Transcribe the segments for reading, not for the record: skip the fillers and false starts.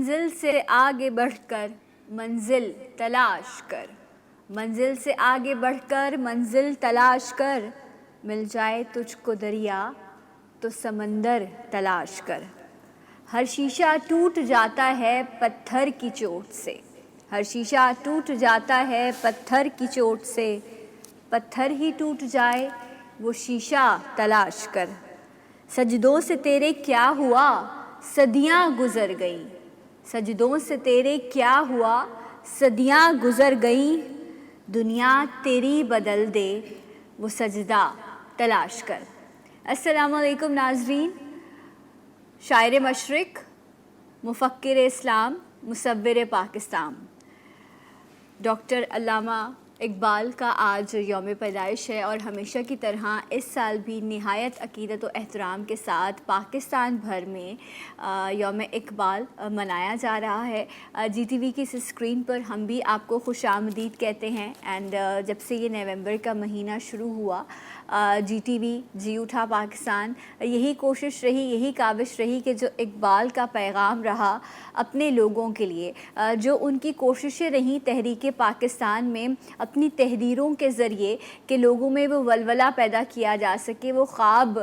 منزل سے آگے بڑھ کر منزل تلاش کر، منزل سے آگے بڑھ کر منزل تلاش کر، مل جائے تجھ کو دریا تو سمندر تلاش کر۔ ہر شیشہ ٹوٹ جاتا ہے پتھر کی چوٹ سے، ہر شیشہ ٹوٹ جاتا ہے پتھر کی چوٹ سے، پتھر ہی ٹوٹ جائے وہ شیشہ تلاش کر۔ سجدوں سے تیرے کیا ہوا صدیاں گزر گئیں، سجدوں سے تیرے کیا ہوا صدیاں گزر گئیں، دنیا تیری بدل دے وہ سجدہ تلاش کر۔ السلام علیکم ناظرین، شاعر مشرق، مفکر اسلام، مصور پاکستان ڈاکٹر علامہ اقبال کا آج یوم پیدائش ہے، اور ہمیشہ کی طرح اس سال بھی نہایت عقیدت و احترام کے ساتھ پاکستان بھر میں یوم اقبال منایا جا رہا ہے۔ جی ٹی وی کی اس اسکرین پر ہم بھی آپ کو خوش آمدید کہتے ہیں، اینڈ جب سے یہ نومبر کا مہینہ شروع ہوا، جی ٹی وی، جی اٹھا پاکستان، یہی کوشش رہی، یہی کاوش رہی کہ جو اقبال کا پیغام رہا اپنے لوگوں کے لیے، جو ان کی کوششیں رہیں تحریک پاکستان میں اپنی تحریروں کے ذریعے کہ لوگوں میں وہ ولولہ پیدا کیا جا سکے، وہ خواب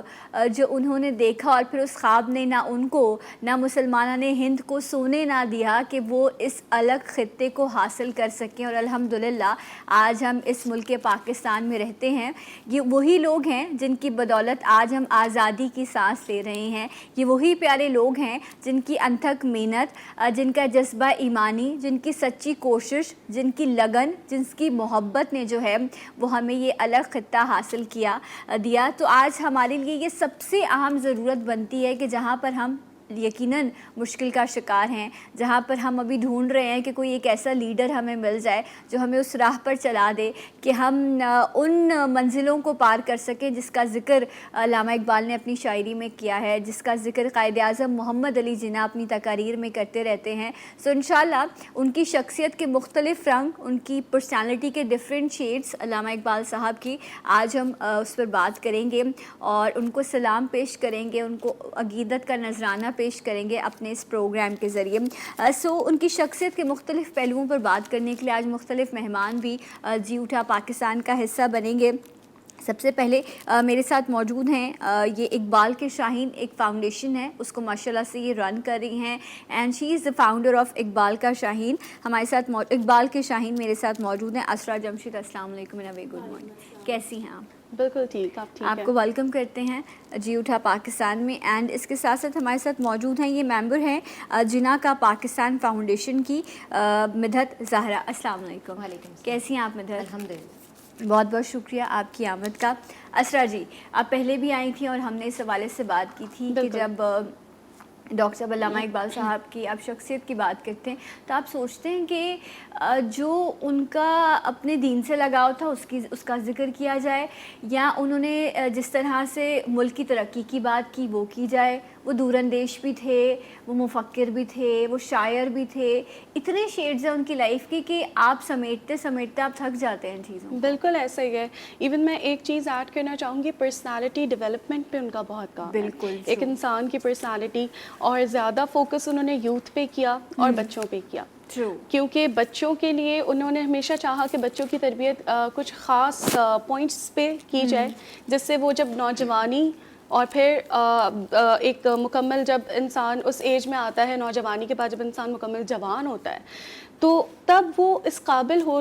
جو انہوں نے دیکھا اور پھر اس خواب نے نہ ان کو نہ مسلمانان ہند کو سونے نہ دیا کہ وہ اس الگ خطے کو حاصل کر سکیں، اور الحمدللہ آج ہم اس ملک پاکستان میں رہتے ہیں۔ یہ وہی لوگ ہیں جن کی بدولت آج ہم آزادی کی سانس لے رہے ہیں، یہ وہی پیارے لوگ ہیں جن کی انتھک محنت، جن کا جذبہ ایمانی، جن کی سچی کوشش، جن کی لگن، جن کی محبت نے جو ہے وہ ہمیں یہ الگ خطہ حاصل دیا۔ تو آج ہمارے لیے یہ سب سے اہم ضرورت بنتی ہے کہ جہاں پر ہم یقیناً مشکل کا شکار ہیں، جہاں پر ہم ابھی ڈھونڈ رہے ہیں کہ کوئی ایک ایسا لیڈر ہمیں مل جائے جو ہمیں اس راہ پر چلا دے کہ ہم ان منزلوں کو پار کر سکیں جس کا ذکر علامہ اقبال نے اپنی شاعری میں کیا ہے، جس کا ذکر قائد اعظم محمد علی جناح اپنی تقاریر میں کرتے رہتے ہیں۔ سو انشاءاللہ ان کی شخصیت کے مختلف رنگ، ان کی پرسنالٹی کے ڈفرینٹ شیڈز علامہ اقبال صاحب کی آج ہم اس پر بات کریں گے اور ان کو سلام پیش کریں گے، ان کو عقیدت کا نذرانہ پیش کریں گے اپنے اس پروگرام کے ذریعے۔ سو ان کی شخصیت کے مختلف پہلوؤں پر بات کرنے کے لیے آج مختلف مہمان بھی جی اٹھا پاکستان کا حصہ بنیں گے۔ سب سے پہلے میرے ساتھ موجود ہیں، یہ اقبال کے شاہین ایک فاؤنڈیشن ہے، اس کو ماشاءاللہ سے یہ رن کر رہی ہیں، and she is the founder of Iqbal کا شاہین۔ ہمارے ساتھ اقبال کے شاہین میرے ساتھ موجود ہیں اسرا جمشید۔ السلام علیکم اینڈ ویری گڈ مارننگ، کیسی ہیں آپ؟ بالکل ٹھیک، آپ ٹھیک ہیں؟ آپ کو ویلکم کرتے ہیں جی اٹھا پاکستان میں، اینڈ اس کے ساتھ ساتھ ہمارے ساتھ موجود ہیں، یہ ممبر ہیں جناح کا پاکستان فاؤنڈیشن کی، مدحت زہرا۔ السلام علیکم۔ وعلیکم السلام۔ کیسی ہیں آپ مدحت؟ الحمدللہ۔ بہت بہت شکریہ آپ کی آمد کا۔ اسرا جی، آپ پہلے بھی آئی تھیں اور ہم نے اس حوالے سے بات کی تھی کہ جب ڈاکٹر صاحب علامہ اقبال صاحب کی آپ شخصیت کی بات کرتے ہیں تو آپ سوچتے ہیں کہ جو ان کا اپنے دین سے لگاؤ تھا اس کا ذکر کیا جائے، یا انہوں نے جس طرح سے ملک کی ترقی کی بات کی وہ کی جائے؟ وہ دور اندیش بھی تھے، وہ مفکر بھی تھے، وہ شاعر بھی تھے، اتنے شیڈز ہیں ان کی لائف کے کہ آپ سمیٹتے سمیٹتے آپ تھک جاتے ہیں ان چیزوں۔ بالکل ایسا ہی ہے۔ ایون میں ایک چیز ایڈ کرنا چاہوں گی، پرسنالٹی ڈیولپمنٹ پہ ان کا بہت کام ہے۔ بالکل ایک انسان کی پرسنالٹی، اور زیادہ فوکس انہوں نے یوتھ پہ کیا اور بچوں پہ کیا، کیونکہ بچوں کے لیے انہوں نے ہمیشہ چاہا کہ بچوں کی تربیت کچھ خاص پوائنٹس پہ کی جائے، جس سے وہ جب نوجوانی اور پھر ایک مکمل جب انسان اس ایج میں آتا ہے، نوجوانی کے بعد جب انسان مکمل جوان ہوتا ہے، تو تب وہ اس قابل ہو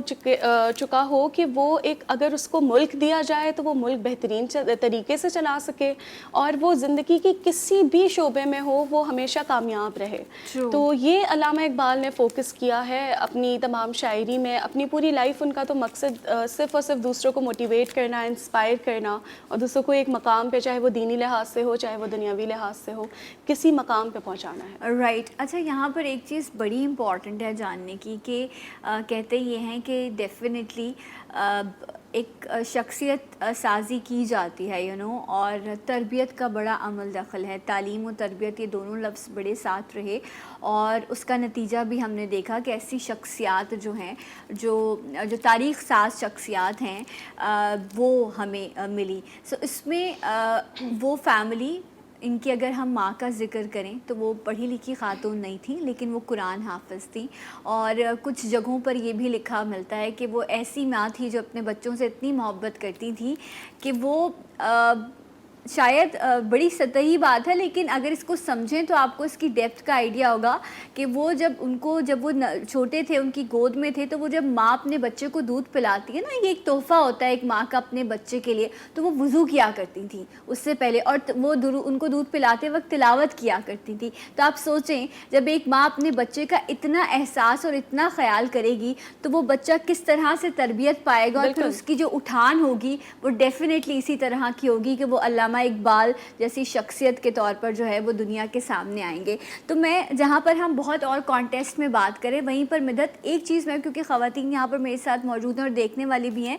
چکا ہو کہ وہ ایک اگر اس کو ملک دیا جائے تو وہ ملک بہترین طریقے سے چلا سکے، اور وہ زندگی کی کسی بھی شعبے میں ہو وہ ہمیشہ کامیاب رہے۔ تو یہ علامہ اقبال نے فوکس کیا ہے اپنی تمام شاعری میں، اپنی پوری لائف ان کا تو مقصد صرف اور صرف دوسروں کو موٹیویٹ کرنا، انسپائر کرنا، اور دوسروں کو ایک مقام پہ، چاہے وہ دینی لحاظ سے ہو چاہے وہ دنیاوی لحاظ سے ہو، کسی مقام پہ پہنچانا ہے۔ رائٹ۔ اچھا، یہاں پر ایک چیز بڑی امپورٹنٹ ہے جاننے کی کہ کہتے یہ ہیں کہ ڈیفینیٹلی ایک شخصیت سازی کی جاتی ہے اور تربیت کا بڑا عمل دخل ہے، تعلیم و تربیت یہ دونوں لفظ بڑے ساتھ رہے، اور اس کا نتیجہ بھی ہم نے دیکھا کہ ایسی شخصیات جو ہیں جو تاریخ ساز شخصیات ہیں وہ ہمیں ملی۔ سو اس میں وہ فیملی ان کی اگر ہم ماں کا ذکر کریں تو وہ پڑھی لکھی خاتون نہیں تھیں لیکن وہ قرآن حافظ تھیں، اور کچھ جگہوں پر یہ بھی لکھا ملتا ہے کہ وہ ایسی ماں تھی جو اپنے بچوں سے اتنی محبت کرتی تھی کہ وہ شاید بڑی سطحی بات ہے لیکن اگر اس کو سمجھیں تو آپ کو اس کی ڈیپتھ کا آئیڈیا ہوگا کہ وہ جب وہ چھوٹے تھے، ان کی گود میں تھے، تو وہ جب ماں اپنے بچے کو دودھ پلاتی ہے نا، یہ ایک تحفہ ہوتا ہے ایک ماں کا اپنے بچے کے لیے، تو وہ وضو کیا کرتی تھیں اس سے پہلے، اور وہ ان کو دودھ پلاتے وقت تلاوت کیا کرتی تھی. تو آپ سوچیں جب ایک ماں اپنے بچے کا اتنا احساس اور اتنا خیال کرے گی تو وہ بچہ کس طرح سے تربیت پائے گا، اور پھر اس کی جو اٹھان ہوگی وہ ڈیفینیٹلی اسی طرح کی ہوگی کہ وہ علامہ اقبال جیسی شخصیت کے طور پر جو ہے وہ دنیا کے سامنے آئیں گے. تو میں جہاں پر ہم بہت اور کانٹیسٹ میں بات کریں وہیں پر مدت ایک چیز میں، کیونکہ خواتین یہاں پر میرے ساتھ موجود ہیں اور دیکھنے والی بھی ہیں،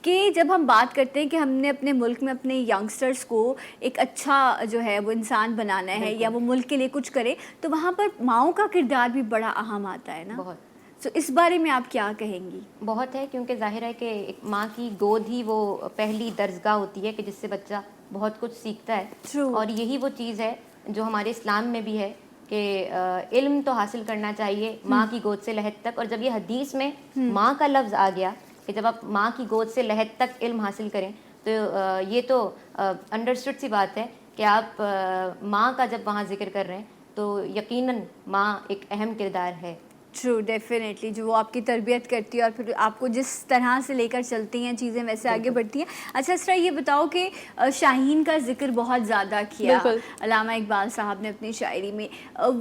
کہ جب ہم بات کرتے ہیں کہ ہم نے اپنے ملک میں اپنے ینگسٹرز کو ایک اچھا جو ہے وہ انسان بنانا ہے یا وہ ملک کے لیے کچھ کرے، تو وہاں پر ماؤں کا کردار بھی بڑا اہم آتا ہے نا. بہت. تو اس بارے میں آپ کیا کہیں گی؟ بہت ہے، کیونکہ ظاہر ہے کہ ایک ماں کی گود ہی وہ پہلی درسگاہ ہوتی ہے کہ جس سے بچہ بہت کچھ سیکھتا ہے. اور یہی وہ چیز ہے جو ہمارے اسلام میں بھی ہے کہ علم تو حاصل کرنا چاہیے ماں کی گود سے لحد تک. اور جب یہ حدیث میں ماں کا لفظ آ گیا کہ جب آپ ماں کی گود سے لحد تک علم حاصل کریں، تو یہ تو انڈرسٹوڈ سی بات ہے کہ آپ ماں کا جب وہاں ذکر کر رہے ہیں تو یقیناً ماں ایک اہم کردار ہے. ٹرو، ڈیفینیٹلی جو وہ آپ کی تربیت کرتی ہے اور پھر آپ کو جس طرح سے لے کر چلتی ہیں چیزیں ویسے آگے بڑھتی ہیں. اچھا اسرا یہ بتاؤ کہ شاہین کا ذکر بہت زیادہ کیا علامہ اقبال صاحب نے اپنی شاعری میں،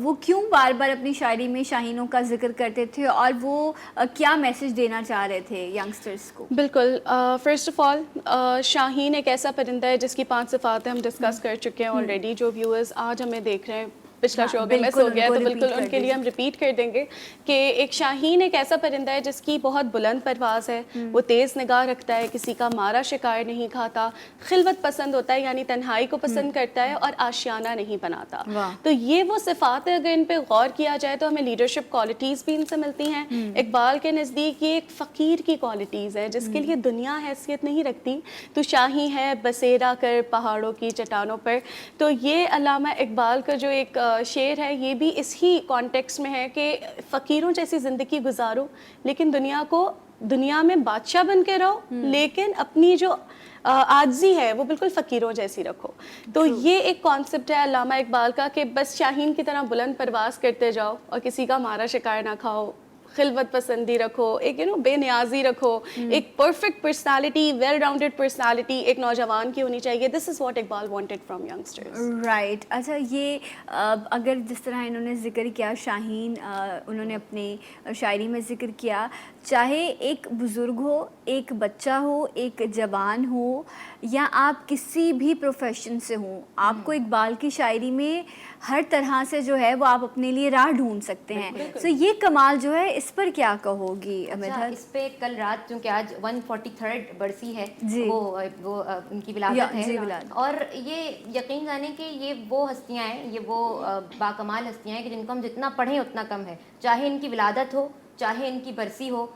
وہ کیوں بار بار اپنی شاعری میں شاہینوں کا ذکر کرتے تھے اور وہ کیا میسج دینا چاہ رہے تھے ینگسٹرس کو؟ بالکل، فرسٹ آف آل شاہین ایک ایسا پرندہ ہے جس کی 5 صفاتیں ہم ڈسکس کر چکے ہیں آلریڈی. جو ویورز آج ہمیں دیکھ رہے ہیں، پچھلا شو میں مس ہو گیا ہے تو بالکل ان کے لیے ہم ریپیٹ کر دیں گے کہ ایک شاہین ایک ایسا پرندہ ہے جس کی بہت بلند پرواز ہے. وہ تیز نگاہ رکھتا ہے، کسی کا مارا شکار نہیں کھاتا، خلوت پسند ہوتا ہے یعنی تنہائی کو پسند کرتا ہے، اور آشیانہ نہیں بناتا. تو یہ وہ صفات ہے، اگر ان پہ غور کیا جائے تو ہمیں لیڈرشپ کوالٹیز بھی ان سے ملتی ہیں. اقبال کے نزدیک یہ ایک فقیر کی کوالٹیز ہے جس کے لیے دنیا حیثیت نہیں رکھتی. تو شاہی ہے بسیرا کر پہاڑوں کی چٹانوں پر. تو یہ علامہ اقبال کا جو ایک شعر ہے یہ بھی اس ہی کانٹیکس میں ہے کہ فقیروں جیسی زندگی گزارو لیکن دنیا میں بادشاہ بن کے رہو، لیکن اپنی جو عاجزی ہے وہ بالکل فقیروں جیسی رکھو. تو یہ ایک کانسیپٹ ہے علامہ اقبال کا کہ بس شاہین کی طرح بلند پرواز کرتے جاؤ اور کسی کا مارا شکار نہ کھاؤ، خلوت پسندی رکھو، ایک بے نیازی رکھو، ایک perfect personality, well rounded personality ایک نوجوان کی ہونی چاہیے. This is what Iqbal wanted from youngsters. Right. اچھا یہ اگر جس طرح انہوں نے ذکر کیا شاہین، انہوں نے اپنی شاعری میں ذکر کیا، چاہے ایک بزرگ ہو، ایک بچہ ہو، ایک جوان ہو، یا آپ کسی بھی پروفیشن سے ہوں، آپ کو اقبال کی شاعری میں ہر طرح سے جو ہے وہ آپ اپنے لیے راہ ڈھونڈ سکتے ہیں. تو یہ کمال جو ہے اس پر کیا کہو گی مدحت؟ اس پہ کل رات چونکہ آج 143 برسی ہے، وہ ان کی ولادت ہے، اور یہ یقین جانے کہ یہ وہ ہستیاں ہیں، یہ وہ باکمال ہستیاں ہیں کہ جن کو ہم جتنا پڑھیں اتنا کم ہے. چاہے ان کی ولادت ہو، چاہے ان کی برسی ہو،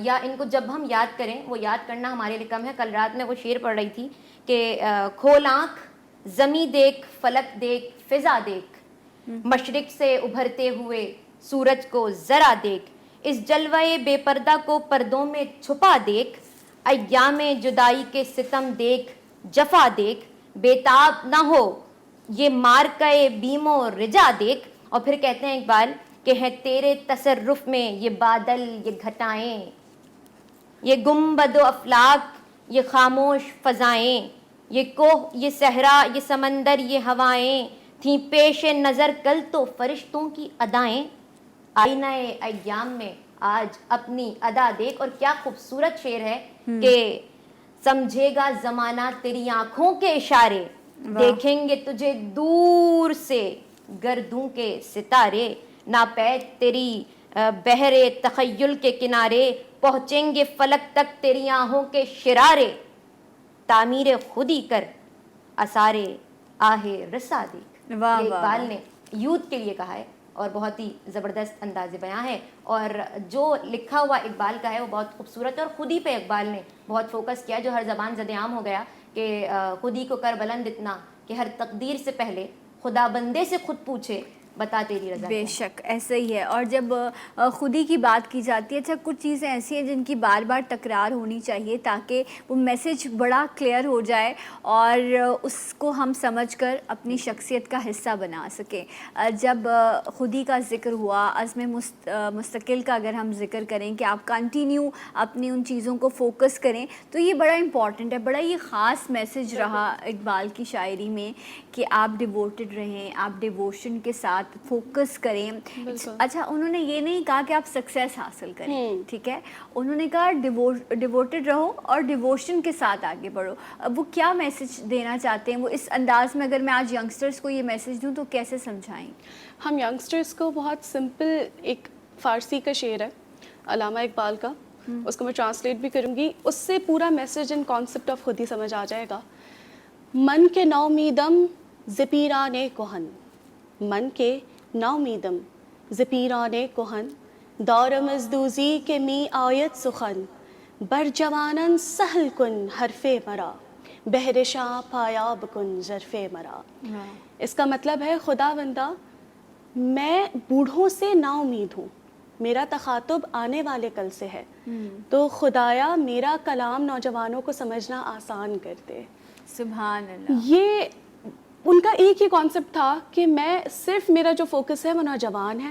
یا ان کو جب ہم یاد کریں وہ یاد کرنا ہمارے لیے کم ہے. کل رات میں وہ شعر پڑھ رہی تھی کہ کھول آنکھ زمیں دیکھ، فلک دیکھ، فضا دیکھ، مشرق سے ابھرتے ہوئے سورج کو ذرا دیکھ، اس جلوے بے پردہ کو پردوں میں چھپا دیکھ، ایام جدائی کے ستم دیکھ، جفا دیکھ، بےتاب نہ ہو یہ مارکے بیم و رجا دیکھ. اور پھر کہتے ہیں اقبال کہ ہے تیرے تصرف میں یہ بادل، یہ گھٹائیں، یہ گنبد و افلاک، یہ خاموش فضائیں، یہ کوہ، یہ صحرا، یہ سمندر، یہ ہوائیں، تھیں پیش نظر کل تو فرشتوں کی ادائیں، آئینہ ایام میں آج اپنی ادا دیکھ. اور کیا خوبصورت شعر ہے کہ سمجھے گا زمانہ تیری آنکھوں کے اشارے، دیکھیں گے تجھے دور سے گردوں کے ستارے، ناپید تیری بحر تخیل کے کنارے، پہنچیں گے فلک تک تیری آہوں کے شرارے، تعمیر خودی کر آثارے آہ رسا دیکھ. اقبال نے یوتھ کے لیے کہا ہے اور بہت ہی زبردست انداز بیان ہے، اور جو لکھا ہوا اقبال کا ہے وہ بہت خوبصورت ہے. اور خودی پہ اقبال نے بہت فوکس کیا جو ہر زبان زد عام ہو گیا کہ خودی کو کر بلند اتنا کہ ہر تقدیر سے پہلے خدا بندے سے خود پوچھے بتا تیری رضا. بے شک ایسا ہی ہے. اور جب خودی کی بات کی جاتی ہے, اچھا کچھ چیزیں ایسی ہیں جن کی بار بار تکرار ہونی چاہیے تاکہ وہ میسج بڑا کلیئر ہو جائے اور اس کو ہم سمجھ کر اپنی شخصیت کا حصہ بنا سکیں. جب خودی کا ذکر ہوا, عزم مستقل کا اگر ہم ذکر کریں کہ آپ کنٹینیو اپنی ان چیزوں کو فوکس کریں, تو یہ بڑا امپورٹنٹ ہے. بڑا یہ خاص میسج رہا اقبال کی شاعری میں کہ آپ ڈیووٹڈ رہیں, آپ ڈیووشن کے ساتھ فوکس کریں. اچھا انہوں نے یہ نہیں کہا کہ آپ سکسیس حاصل کریں, ٹھیک ہے, انہوں نے کہا ڈیووٹڈ رہو اور ڈیووشن کے ساتھ آگے بڑھو. اب وہ کیا میسج دینا چاہتے ہیں وہ اس انداز میں, اگر میں آج ینگسٹرز کو یہ میسج دوں تو کیسے سمجھائیں؟ ہم ینگسٹرز کو بہت سمپل, ایک فارسی کا شعر ہے علامہ اقبال کا, اس کو میں ٹرانسلیٹ بھی کروں گی, اس سے پورا میسج اینڈ کانسیپٹ آف خودی سمجھ آ جائے گا. من کے نومیدم زپیرانے کوہن, من کے نومیدم زپیرانے کوہن, دور مزدوزی کے می آیت سخن, بر جوانن سہل کن حرف مرا, بہرشاں پایاب کن ظرف مرا. اس کا مطلب ہے خدا بندہ میں بوڑھوں سے نا امید ہوں, میرا تخاطب آنے والے کل سے ہے, تو خدایا میرا کلام نوجوانوں کو سمجھنا آسان کر دے. سبحان اللہ. یہ ان کا ایک ہی کانسیپٹ تھا کہ میں صرف میرا جو فوکس ہے وہ نوجوان ہے.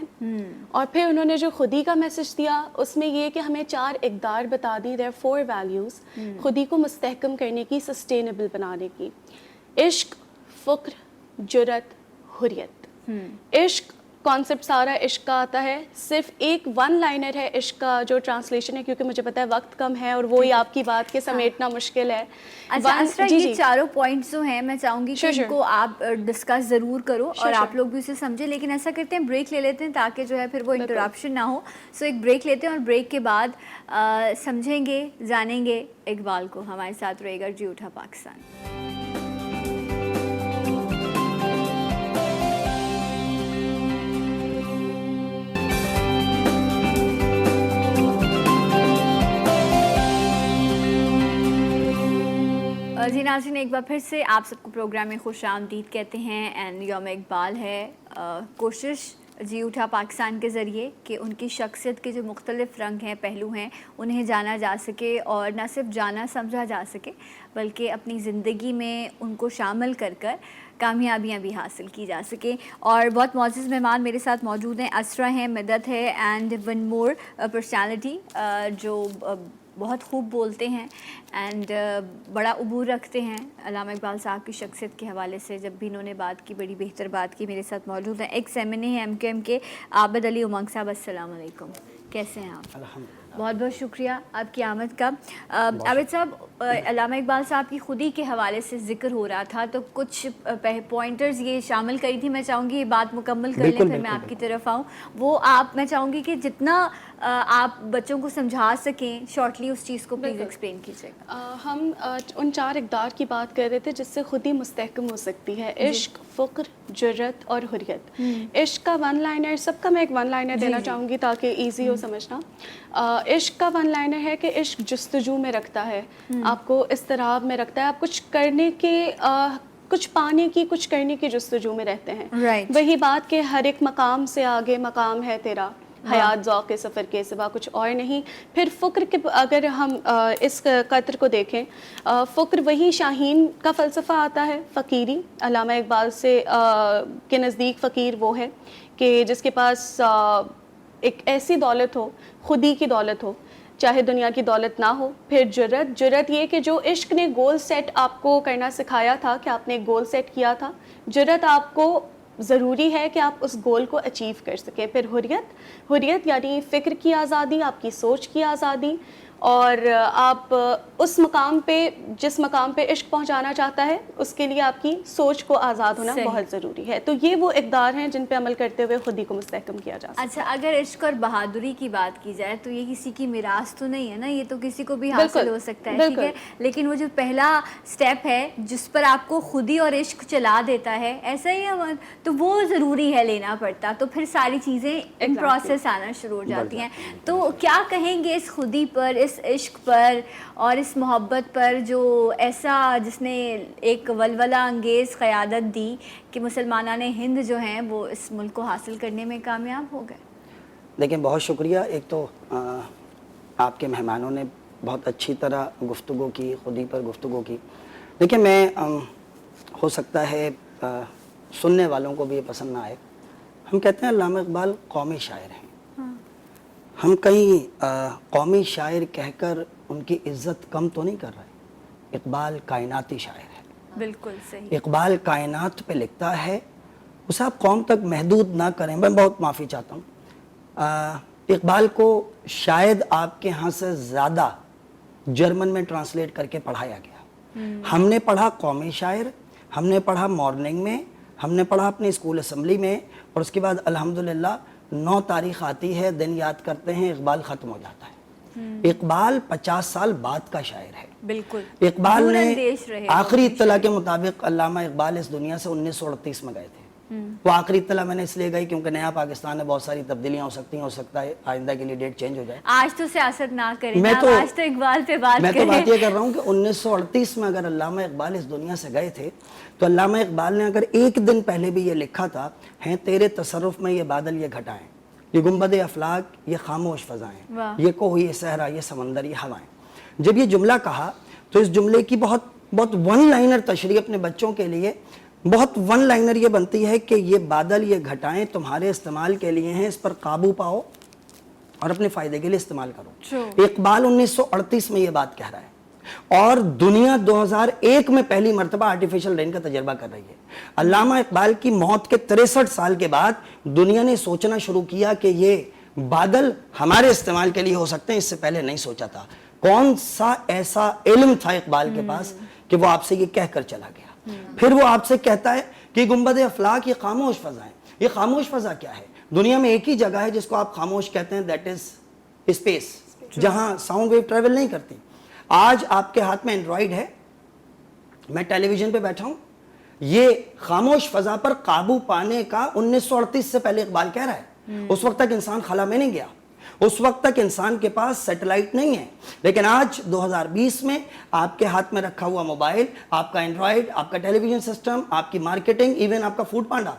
اور پھر انہوں نے جو خودی کا میسج دیا اس میں یہ کہ ہمیں 4 اقدار بتا دی, there are 4 values خودی کو مستحکم کرنے کی, سسٹینیبل بنانے کی. عشق, فقر, جرت, حریت. عشق کانسیپٹ سارا عشق کا آتا ہے, صرف ایک 1 لائنر ہے عشق کا جو ٹرانسلیشن ہے, کیونکہ مجھے پتا ہے وقت کم ہے اور وہی آپ کی بات کے سمیٹنا مشکل ہے. اچھا اسرا, یہ چاروں پوائنٹس جو ہیں میں چاہوں گی کہ ان کو آپ ڈسکس ضرور کرو اور آپ لوگ بھی اسے سمجھیں, لیکن ایسا کرتے ہیں بریک لے لیتے ہیں تاکہ جو ہے پھر وہ انٹرپشن نہ ہو. سو ایک بریک لیتے ہیں اور بریک کے بعد سمجھیں گے, جانیں گے اقبال کو. ہمارے ساتھ رہے گا جی اٹھا پاکستان. جی ناظرین, ایک بار پھر سے آپ سب کو پروگرام میں خوش آمدید کہتے ہیں. اینڈ یوم اقبال ہے. کوشش جی اٹھا پاکستان کے ذریعے کہ ان کی شخصیت کے جو مختلف رنگ ہیں, پہلو ہیں, انہیں جانا جا سکے, اور نہ صرف جانا سمجھا جا سکے بلکہ اپنی زندگی میں ان کو شامل کر کر کامیابیاں بھی حاصل کی جا سکیں. اور بہت معزز مہمان میرے ساتھ موجود ہیں. اسرا ہیں, مدت ہے, اینڈ ون مور پرسنالٹی جو بہت خوب بولتے ہیں اینڈ بڑا عبور رکھتے ہیں علامہ اقبال صاحب کی شخصیت کے حوالے سے. جب بھی انہوں نے بات کی, بڑی بہتر بات کی. میرے ساتھ موجود ہیں ایک ایمن ہیں MQM کے عابد علی امنگ صاحب. السلام علیکم, کیسے ہیں آپ؟ بہت بہت شکریہ آپ کی آمد کا. عابد صاحب, علامہ اقبال صاحب کی خودی کے حوالے سے ذکر ہو رہا تھا, تو کچھ پوائنٹرز یہ شامل کری تھی. میں چاہوں گی یہ بات مکمل کر لیں, پھر میں آپ کی طرف آؤں. وہ آپ, میں چاہوں گی کہ جتنا آپ بچوں کو سمجھا سکیں شارٹلی اس چیز کو پلیز ایکسپلین کیجیے. ہم ان 4 اقدار کی بات کر رہے تھے جس سے خودی مستحکم ہو سکتی ہے. عشق, فقر, جرت اور حریت. عشق کا 1 لائنر, سب کا میں ایک 1 لائنر دینا چاہوں گی تاکہ ایزی ہو سمجھنا. عشق کا 1 لائنر ہے کہ عشق جستجو میں رکھتا ہے, آپ کو اضطراب میں رکھتا ہے, آپ کچھ کرنے کے, کچھ پانے کی, کچھ کرنے کی جستجو میں رہتے ہیں. وہی بات کہ ہر ایک مقام سے آگے مقام ہے تیرا, حیات ذوق سفر کے سوا کچھ اور نہیں. پھر فقر کے اگر ہم اس قطر کو دیکھیں, فقر وہی شاہین کا فلسفہ آتا ہے, فقیری. علامہ اقبال سے کے نزدیک فقیر وہ ہے کہ جس کے پاس ایک ایسی دولت ہو, خودی کی دولت ہو, چاہے دنیا کی دولت نہ ہو. پھر جرت, جرت یہ کہ جو عشق نے گول سیٹ آپ کو کرنا سکھایا تھا, کہ آپ نے ایک گول سیٹ کیا تھا, جرت آپ کو ضروری ہے کہ آپ اس گول کو اچیو کر سکیں. پھر حریت, حریت یعنی فکر کی آزادی, آپ کی سوچ کی آزادی, اور آپ اس مقام پہ, جس مقام پہ عشق پہنچانا چاہتا ہے, اس کے لیے آپ کی سوچ کو آزاد ہونا بہت ضروری ہے. تو یہ وہ اقدار ہیں جن پہ عمل کرتے ہوئے خودی کو مستحکم کیا جا سکتا ہے. اچھا, اگر عشق اور بہادری کی بات کی جائے تو یہ کسی کی میراث تو نہیں ہے نا, یہ تو کسی کو بھی حاصل ہو سکتا ہے, ٹھیک ہے, لیکن وہ جو پہلا سٹیپ ہے جس پر آپ کو خودی اور عشق چلا دیتا ہے, ایسا ہی ہے, تو وہ ضروری ہے لینا پڑتا. تو پھر ساری چیزیں ان پروسیس آنا شروع ہو جاتی ہیں. تو کیا کہیں گے اس خودی پر, اس اس عشق پر اور اس محبت پر جو ایسا جس نے ایک ولولہ انگیز قیادت دی کہ مسلمانان ہند جو ہیں وہ اس ملک کو حاصل کرنے میں کامیاب ہو گئے؟ دیکھیں بہت شکریہ. ایک تو آپ کے مہمانوں نے بہت اچھی طرح گفتگو کی, خودی پر گفتگو کی. دیکھیں میں ہو سکتا ہے سننے والوں کو بھی یہ پسند نہ آئے. ہم کہتے ہیں علامہ اقبال قومی شاعر ہیں. ہم کہیں قومی شاعر کہہ کر ان کی عزت کم تو نہیں کر رہے. اقبال کائناتی شاعر ہے. بالکل صحیح. اقبال کائنات پہ لکھتا ہے, اسے آپ قوم تک محدود نہ کریں. میں بہت معافی چاہتا ہوں, اقبال کو شاید آپ کے ہاں سے زیادہ جرمن میں ٹرانسلیٹ کر کے پڑھایا گیا. ہم نے پڑھا قومی شاعر, ہم نے پڑھا مارننگ میں, ہم نے پڑھا اپنے اسکول اسمبلی میں, اور اس کے بعد الحمدللہ 9 تاریخ آتی ہے, دن یاد کرتے ہیں, اقبال ختم ہو جاتا ہے. اقبال 50 سال بعد کا شاعر ہے. بالکل. اقبال نے آخری اطلاع کے مطابق علامہ اقبال اس دنیا سے 1938 میں گئے تھے. وہ آخری اطلاع میں نے اس لیے گئی کیونکہ نیا پاکستان ہے, بہت ساری تبدیلیاں ہو سکتی ہیں, ہو سکتا ہے آئندہ کے لیے ڈیٹ چینج ہو جائے. آج تو سیاست نہ کریں, آج تو اقبال پہ بات کریں. میں تو بات یہ کر رہا ہوں کہ 1938 میں اگر علامہ اقبال اس دنیا سے گئے تھے تو علامہ اقبال نے اگر ایک دن پہلے بھی یہ لکھا تھا, ہیں تیرے تصرف میں یہ بادل یہ گھٹائیں, یہ گنبد افلاک یہ خاموش فضائیں, یہ کوہ یہ صحرا یہ سمندر یہ ہوائیں. جب یہ جملہ کہا تو اس جملے کی بہت ون لائنر تشریح اپنے بچوں کے لیے, بہت ون لائنر یہ بنتی ہے کہ یہ بادل یہ گھٹائیں تمہارے استعمال کے لیے ہیں, اس پر قابو پاؤ اور اپنے فائدے کے لیے استعمال کرو. اقبال 1938 میں یہ بات کہہ رہا ہے, اور دنیا 2001 میں پہلی مرتبہ آرٹیفیشل رین کا تجربہ کر رہی ہے. علامہ اقبال کی موت کے 63 سال کے بعد دنیا نے سوچنا شروع کیا کہ یہ بادل ہمارے استعمال کے لیے ہو سکتے ہیں, اس سے پہلے نہیں سوچا تھا. کون سا ایسا علم تھا اقبال کے پاس کہ وہ آپ سے یہ کہہ کر چلا گیا. پھر وہ آپ سے کہتا ہے کہ گنبد افلاک یہ خاموش فضائیں. یہ خاموش فضا کیا ہے؟ دنیا میں ایک ہی جگہ ہے جس کو آپ خاموش کہتے ہیں, دیٹ از اسپیس, جہاں ساؤنڈ ویو ٹریول نہیں کرتی. آج آپ کے ہاتھ میں اینڈرائیڈ ہے, میں ٹیلی ویژن پہ بیٹھا ہوں, یہ خاموش فضا پر قابو پانے کا 1938 سے پہلے اقبال کہہ رہا ہے. اس وقت تک انسان خلا میں نہیں گیا, اس وقت تک انسان کے پاس سیٹلائٹ نہیں ہے. لیکن آج 2020 میں آپ کے ہاتھ میں رکھا ہوا موبائل, آپ کا اینڈرائیڈ, آپ کا ٹیلی ویژن سسٹم, آپ کی مارکیٹنگ, ایون آپ کا فوڈ پانڈا,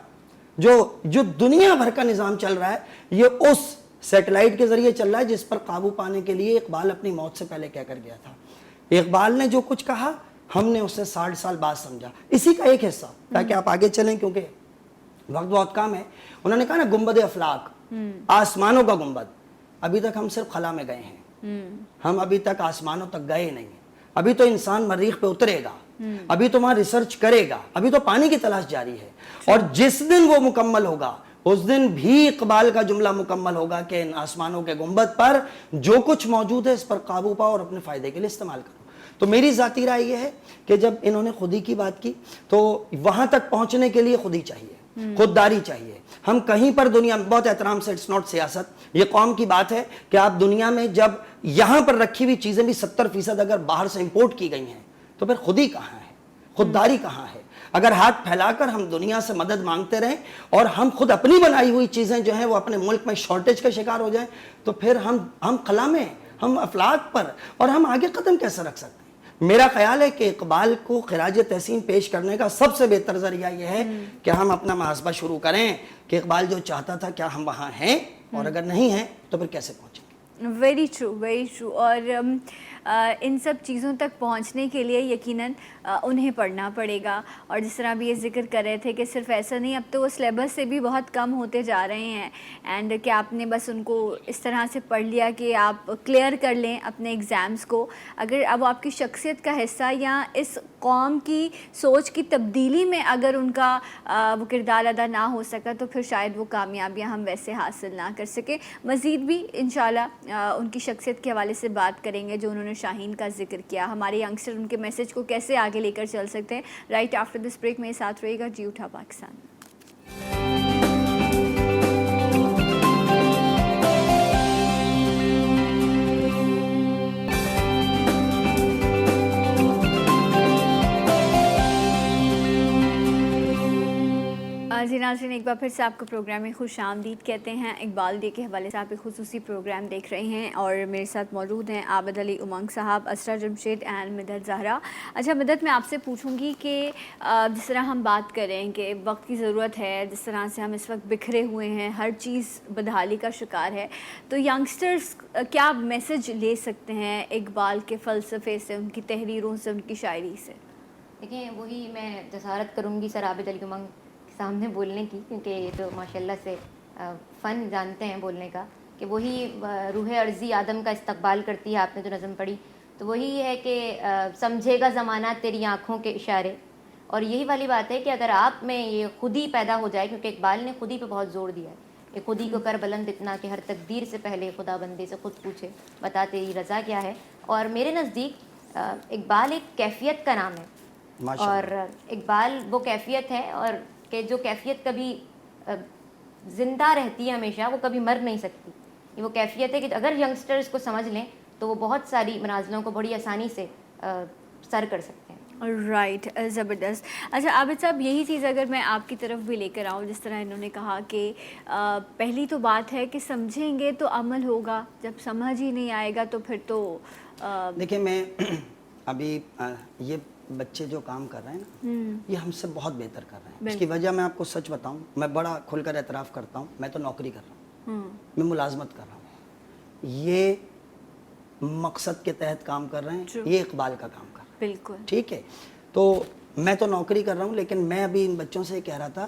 جو دنیا بھر کا نظام چل رہا ہے, یہ اس سیٹلائٹ کے ذریعے چل رہا ہے جس پر قابو پانے کے لیے اقبال اپنی موت سے پہلے کہہ کر گیا تھا. اقبال نے جو کچھ کہا ہم نے اسے 60 سال بعد سمجھا. اسی کا ایک حصہ تاکہ آپ آگے چلیں کیونکہ وقت بہت کم ہے. انہوں نے کہا نا گنبد افلاک, آسمانوں کا گنبد. ابھی تک ہم صرف خلا میں گئے ہیں, ہم ابھی تک آسمانوں تک گئے نہیں ہیں. ابھی تو انسان مریخ پہ اترے گا, ابھی تو وہاں ریسرچ کرے گا, ابھی تو پانی کی تلاش جاری ہے. اور جس دن وہ مکمل ہوگا اس دن بھی اقبال کا جملہ مکمل ہوگا کہ ان آسمانوں کے گنبد پر جو کچھ موجود ہے اس پر قابو پاؤ اور اپنے فائدے کے لیے استعمال کرو. تو میری ذاتی رائے یہ ہے کہ جب انہوں نے خودی کی بات کی تو وہاں تک پہنچنے کے لیے خودی چاہیے, خودداری چاہیے. ہم کہیں پر دنیا میں, بہت احترام سے, اٹس ناٹ سیاست, یہ قوم کی بات ہے کہ آپ دنیا میں جب یہاں پر رکھی ہوئی چیزیں بھی 70% اگر باہر سے امپورٹ کی گئی ہیں تو پھر خودی کہاں ہے, خودداری کہاں ہے؟ اگر ہاتھ پھیلا کر ہم دنیا سے مدد مانگتے رہیں اور ہم خود اپنی بنائی ہوئی چیزیں جو ہیں وہ اپنے ملک میں شارٹیج کا شکار ہو جائیں تو پھر ہم خلا میں, ہم افلاک پر, اور ہم آگے قدم کیسے رکھ سکتے ہیں؟ میرا خیال ہے کہ اقبال کو خراج تحسین پیش کرنے کا سب سے بہتر ذریعہ یہ ہے کہ ہم اپنا محاسبہ شروع کریں کہ اقبال جو چاہتا تھا کیا ہم وہاں ہیں, اور اگر نہیں ہیں تو پھر کیسے پہنچیں گے. Very true, very true. اور ان سب چیزوں تک پہنچنے کے لیے یقیناً انہیں پڑھنا پڑے گا. اور جس طرح بھی یہ ذکر کر رہے تھے کہ صرف ایسا نہیں, اب تو وہ سلیبس سے بھی بہت کم ہوتے جا رہے ہیں, اینڈ کہ آپ نے بس ان کو اس طرح سے پڑھ لیا کہ آپ کلیئر کر لیں اپنے ایگزامس کو. اگر اب آپ کی شخصیت کا حصہ یا اس قوم کی سوچ کی تبدیلی میں اگر ان کا وہ کردار ادا نہ ہو سکا تو پھر شاید وہ کامیابیاں ہم ویسے حاصل نہ کر سکیں. مزید بھی انشاءاللہ ان کی شخصیت کے حوالے سے بات کریں گے جو انہوں نے شاہین کا ذکر کیا. ہمارے ینگسٹر ان کے میسج کو کیسے آگے لے کر چل سکتے ہیں. رائٹ آفٹر دس بریک میں ساتھ رہے گا جی اٹھا پاکستان. جی ناظرین ایک بار پھر سے آپ کو پروگرام میں خوش آمدید کہتے ہیں. اقبال ڈے کے حوالے سے آپ ایک خصوصی پروگرام دیکھ رہے ہیں اور میرے ساتھ موجود ہیں عابد علی امنگ صاحب, اسرا جمشید اینڈ مدحت زہرا. اچھا مدحت, میں آپ سے پوچھوں گی کہ جس طرح ہم بات کریں کہ وقت کی ضرورت ہے, جس طرح سے ہم اس وقت بکھرے ہوئے ہیں, ہر چیز بدحالی کا شکار ہے, تو ینگسٹرز کیا میسج لے سکتے ہیں اقبال کے فلسفے سے, ان کی تحریروں سے, ان کی شاعری سے؟ دیکھیں وہی میں جسارت کروں گی سر عابد علی امنگ کے سامنے بولنے کی, کیونکہ یہ تو ماشاءاللہ سے فن جانتے ہیں بولنے کا, کہ وہی روح عرضی آدم کا استقبال کرتی ہے. آپ نے جو نظم پڑھی تو وہی ہے کہ سمجھے گا زمانہ تیری آنکھوں کے اشارے. اور یہی والی بات ہے کہ اگر آپ میں یہ خودی پیدا ہو جائے, کیونکہ اقبال نے خودی پہ بہت زور دیا ہے کہ خودی کو کر بلند اتنا کہ ہر تقدیر سے پہلے خدا بندے سے خود پوچھے بتا تیری رضا کیا ہے. اور میرے نزدیک اقبال ایک کیفیت کا نام ہے, اور اقبال وہ کیفیت ہے, اور کہ جو کیفیت کبھی زندہ رہتی ہے ہمیشہ, وہ کبھی مر نہیں سکتی. یہ وہ کیفیت ہے کہ اگر ینگسٹر اس کو سمجھ لیں تو وہ بہت ساری منازلوں کو بڑی آسانی سے سر کر سکتے ہیں. رائٹ, زبردست. اچھا عابد صاحب, یہی چیز اگر میں آپ کی طرف بھی لے کر آؤں, جس طرح انہوں نے کہا کہ پہلی تو بات ہے کہ سمجھیں گے تو عمل ہوگا, جب سمجھ ہی نہیں آئے گا تو پھر تو دیکھیں میں ابھی یہ بچے جو کام کر رہے ہیں نا, یہ ہم سے بہت بہتر کر رہے ہیں. اس کی وجہ میں آپ کو سچ بتاؤں, میں بڑا کھل کر اعتراف کرتا ہوں, میں تو نوکری کر رہا ہوں, میں ملازمت کر رہا ہوں, یہ مقصد کے تحت کام کر رہے ہیں, یہ اقبال کا کام کر رہے ہیں. بالکل ٹھیک ہے, تو میں تو نوکری کر رہا ہوں, لیکن میں ابھی ان بچوں سے کہہ رہا تھا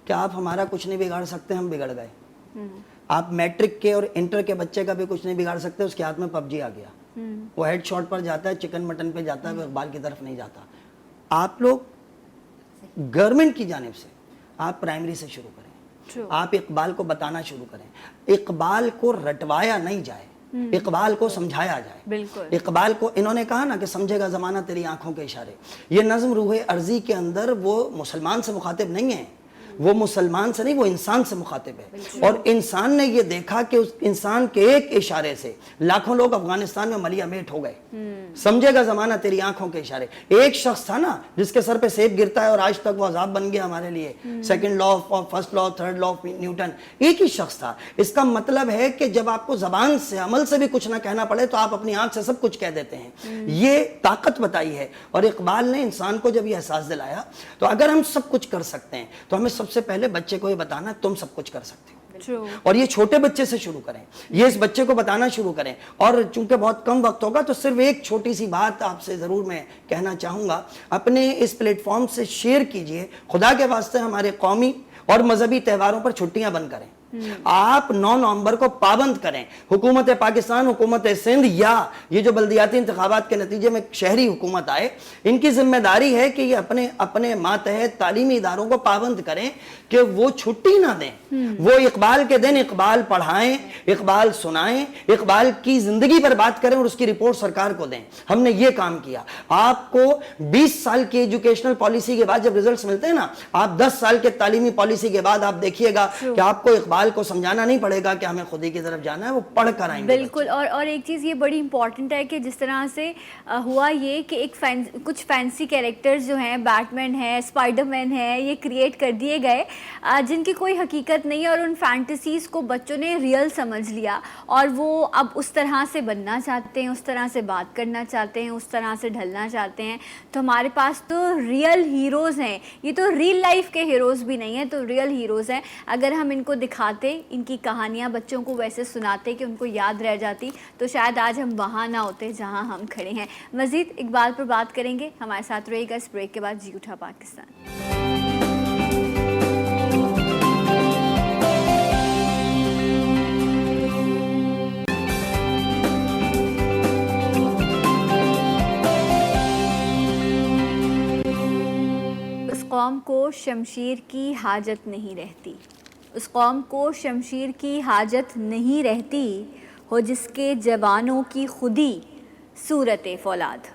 کہ آپ ہمارا کچھ نہیں بگاڑ سکتے, ہم بگڑ گئے. آپ میٹرک کے اور انٹر کے بچے کا بھی کچھ نہیں بگاڑ سکتے, اس کے ہاتھ میں پب جی آ گیا, وہ ہیڈ شاٹ پر جاتا ہے, چکن مٹن پہ جاتا ہے, وہ اقبال کی طرف نہیں جاتا. آپ لوگ گورنمنٹ کی جانب سے آپ پرائمری سے شروع کریں, آپ اقبال کو بتانا شروع کریں. اقبال کو رٹوایا نہیں جائے, اقبال کو سمجھایا جائے. بالکل, اقبال کو انہوں نے کہا نا کہ سمجھے گا زمانہ تیری آنکھوں کے اشارے. یہ نظم روح عرضی کے اندر وہ مسلمان سے مخاطب نہیں ہے, وہ مسلمان سے نہیں, وہ انسان سے مخاطب ہے. اور انسان نے یہ دیکھا کہ اس انسان کے ایک اشارے سے لاکھوں لوگ افغانستان میں ملیا میٹ ہو گئے. سمجھے گا زمانہ تیری آنکھوں کے اشارے. ایک شخص تھا نا جس کے سر پہ سیب گرتا ہے اور آج تک وہ عذاب بن گیا ہمارے لیے, second law of first law, third law of Newton, ایک ہی شخص تھا. اس کا مطلب ہے کہ جب آپ کو زبان سے عمل سے بھی کچھ نہ کہنا پڑے تو آپ اپنی آنکھ سے سب کچھ کہہ دیتے ہیں. یہ طاقت بتائی ہے, اور اقبال نے انسان کو جب یہ احساس دلایا تو اگر ہم سب کچھ کر سکتے ہیں تو ہمیں سب سے پہلے بچے کو یہ بتانا ہے تم سب کچھ کر سکتے ہو. اور یہ چھوٹے بچے سے شروع کریں, یہ اس بچے کو بتانا شروع کریں. اور چونکہ بہت کم وقت ہوگا تو صرف ایک چھوٹی سی بات آپ سے ضرور میں کہنا چاہوں گا, اپنے اس پلیٹ فارم سے شیئر کیجئے, خدا کے واسطے ہمارے قومی اور مذہبی تہواروں پر چھٹیاں بند کریں. آپ 9 نومبر کو پابند کریں. حکومت پاکستان, حکومت سندھ یا یہ جو بلدیاتی انتخابات کے نتیجے میں شہری حکومت آئے, ان کی ذمہ داری ہے کہ یہ اپنے ماتحت تعلیمی اداروں کو پابند کریں کہ وہ چھٹی نہ دیں. وہ اقبال کے دن اقبال پڑھائیں, اقبال سنائیں, اقبال کی زندگی پر بات کریں اور اس کی رپورٹ سرکار کو دیں. ہم نے یہ کام کیا. آپ کو 20 سال کی ایجوکیشنل پالیسی کے بعد جب ریزلٹس ملتے ہیں نا, آپ 10 سال کے تعلیمی پالیسی کے بعد آپ دیکھیے گا کہ آپ کو اقبال کو سمجھانا نہیں پڑے گا کہ ہمیں خودی کی طرف جانا ہے, وہ پڑھ کر آئیں گے. بالکل. اور ایک چیز یہ بڑی امپورٹنٹ ہے کہ جس طرح سے ہوا یہ کہ ایک کچھ فینسی کیریکٹرز جو ہیں, بیٹ مین ہے, اسپائڈر مین ہے, یہ کریٹ کر دیے گئے جن کی کوئی حقیقت نہیں ہے, اور ان فینٹیسیز کو بچوں نے ریئل سمجھ لیا اور وہ اب اس طرح سے بننا چاہتے ہیں, اس طرح سے بات کرنا چاہتے ہیں, اس طرح سے ڈھلنا چاہتے ہیں. تو ہمارے پاس تو ریئل ہیروز ہیں, یہ تو ریئل لائف کے ہیروز بھی نہیں ہیں, تو ریئل ہیروز ہیں. اگر ہم ان کو دکھاتے, ان کی کہانیاں بچوں کو ویسے سناتے کہ ان کو یاد رہ جاتی, تو شاید آج ہم وہاں نہ ہوتے جہاں ہم کھڑے ہیں. مزید اقبال پر بات کریں گے, ہمارے ساتھ رہے گا اس بریک کے بعد. جی اٹھا پاکستان. اس قوم کو شمشیر کی حاجت نہیں رہتی, اس قوم کو شمشیر کی حاجت نہیں رہتی, ہو جس کے جوانوں کی خودی صورت فولاد.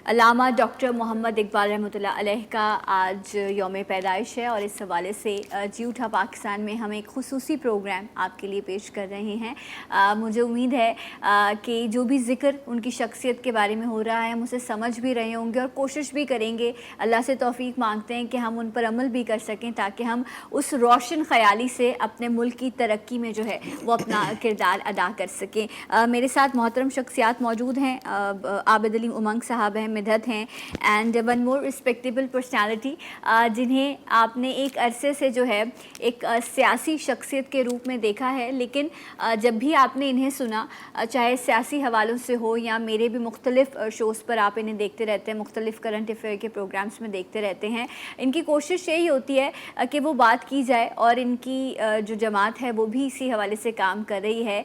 علامہ ڈاکٹر محمد اقبال رحمۃ اللہ علیہ کا آج یوم پیدائش ہے اور اس حوالے سے جی اٹھا پاکستان میں ہم ایک خصوصی پروگرام آپ کے لیے پیش کر رہے ہیں. مجھے امید ہے کہ جو بھی ذکر ان کی شخصیت کے بارے میں ہو رہا ہے ہم اسے سمجھ بھی رہے ہوں گے اور کوشش بھی کریں گے. اللہ سے توفیق مانگتے ہیں کہ ہم ان پر عمل بھی کر سکیں تاکہ ہم اس روشن خیالی سے اپنے ملک کی ترقی میں جو ہے وہ اپنا کردار ادا کر سکیں. میرے ساتھ محترم شخصیات موجود ہیں. عابد علی امنگ صاحب ہیں, مدحت ہیں, and one more respectable personality جنہیں آپ نے ایک عرصے سے جو ہے ایک سیاسی شخصیت کے روپ میں دیکھا ہے, لیکن جب بھی آپ نے انہیں سنا چاہے سیاسی حوالوں سے ہو یا میرے بھی مختلف شوز پر آپ انہیں دیکھتے رہتے ہیں, مختلف کرنٹ افیئر کے پروگرامز میں دیکھتے رہتے ہیں, ان کی کوشش یہی ہوتی ہے کہ وہ بات کی جائے اور ان کی جو جماعت ہے وہ بھی اسی حوالے سے کام کر رہی ہے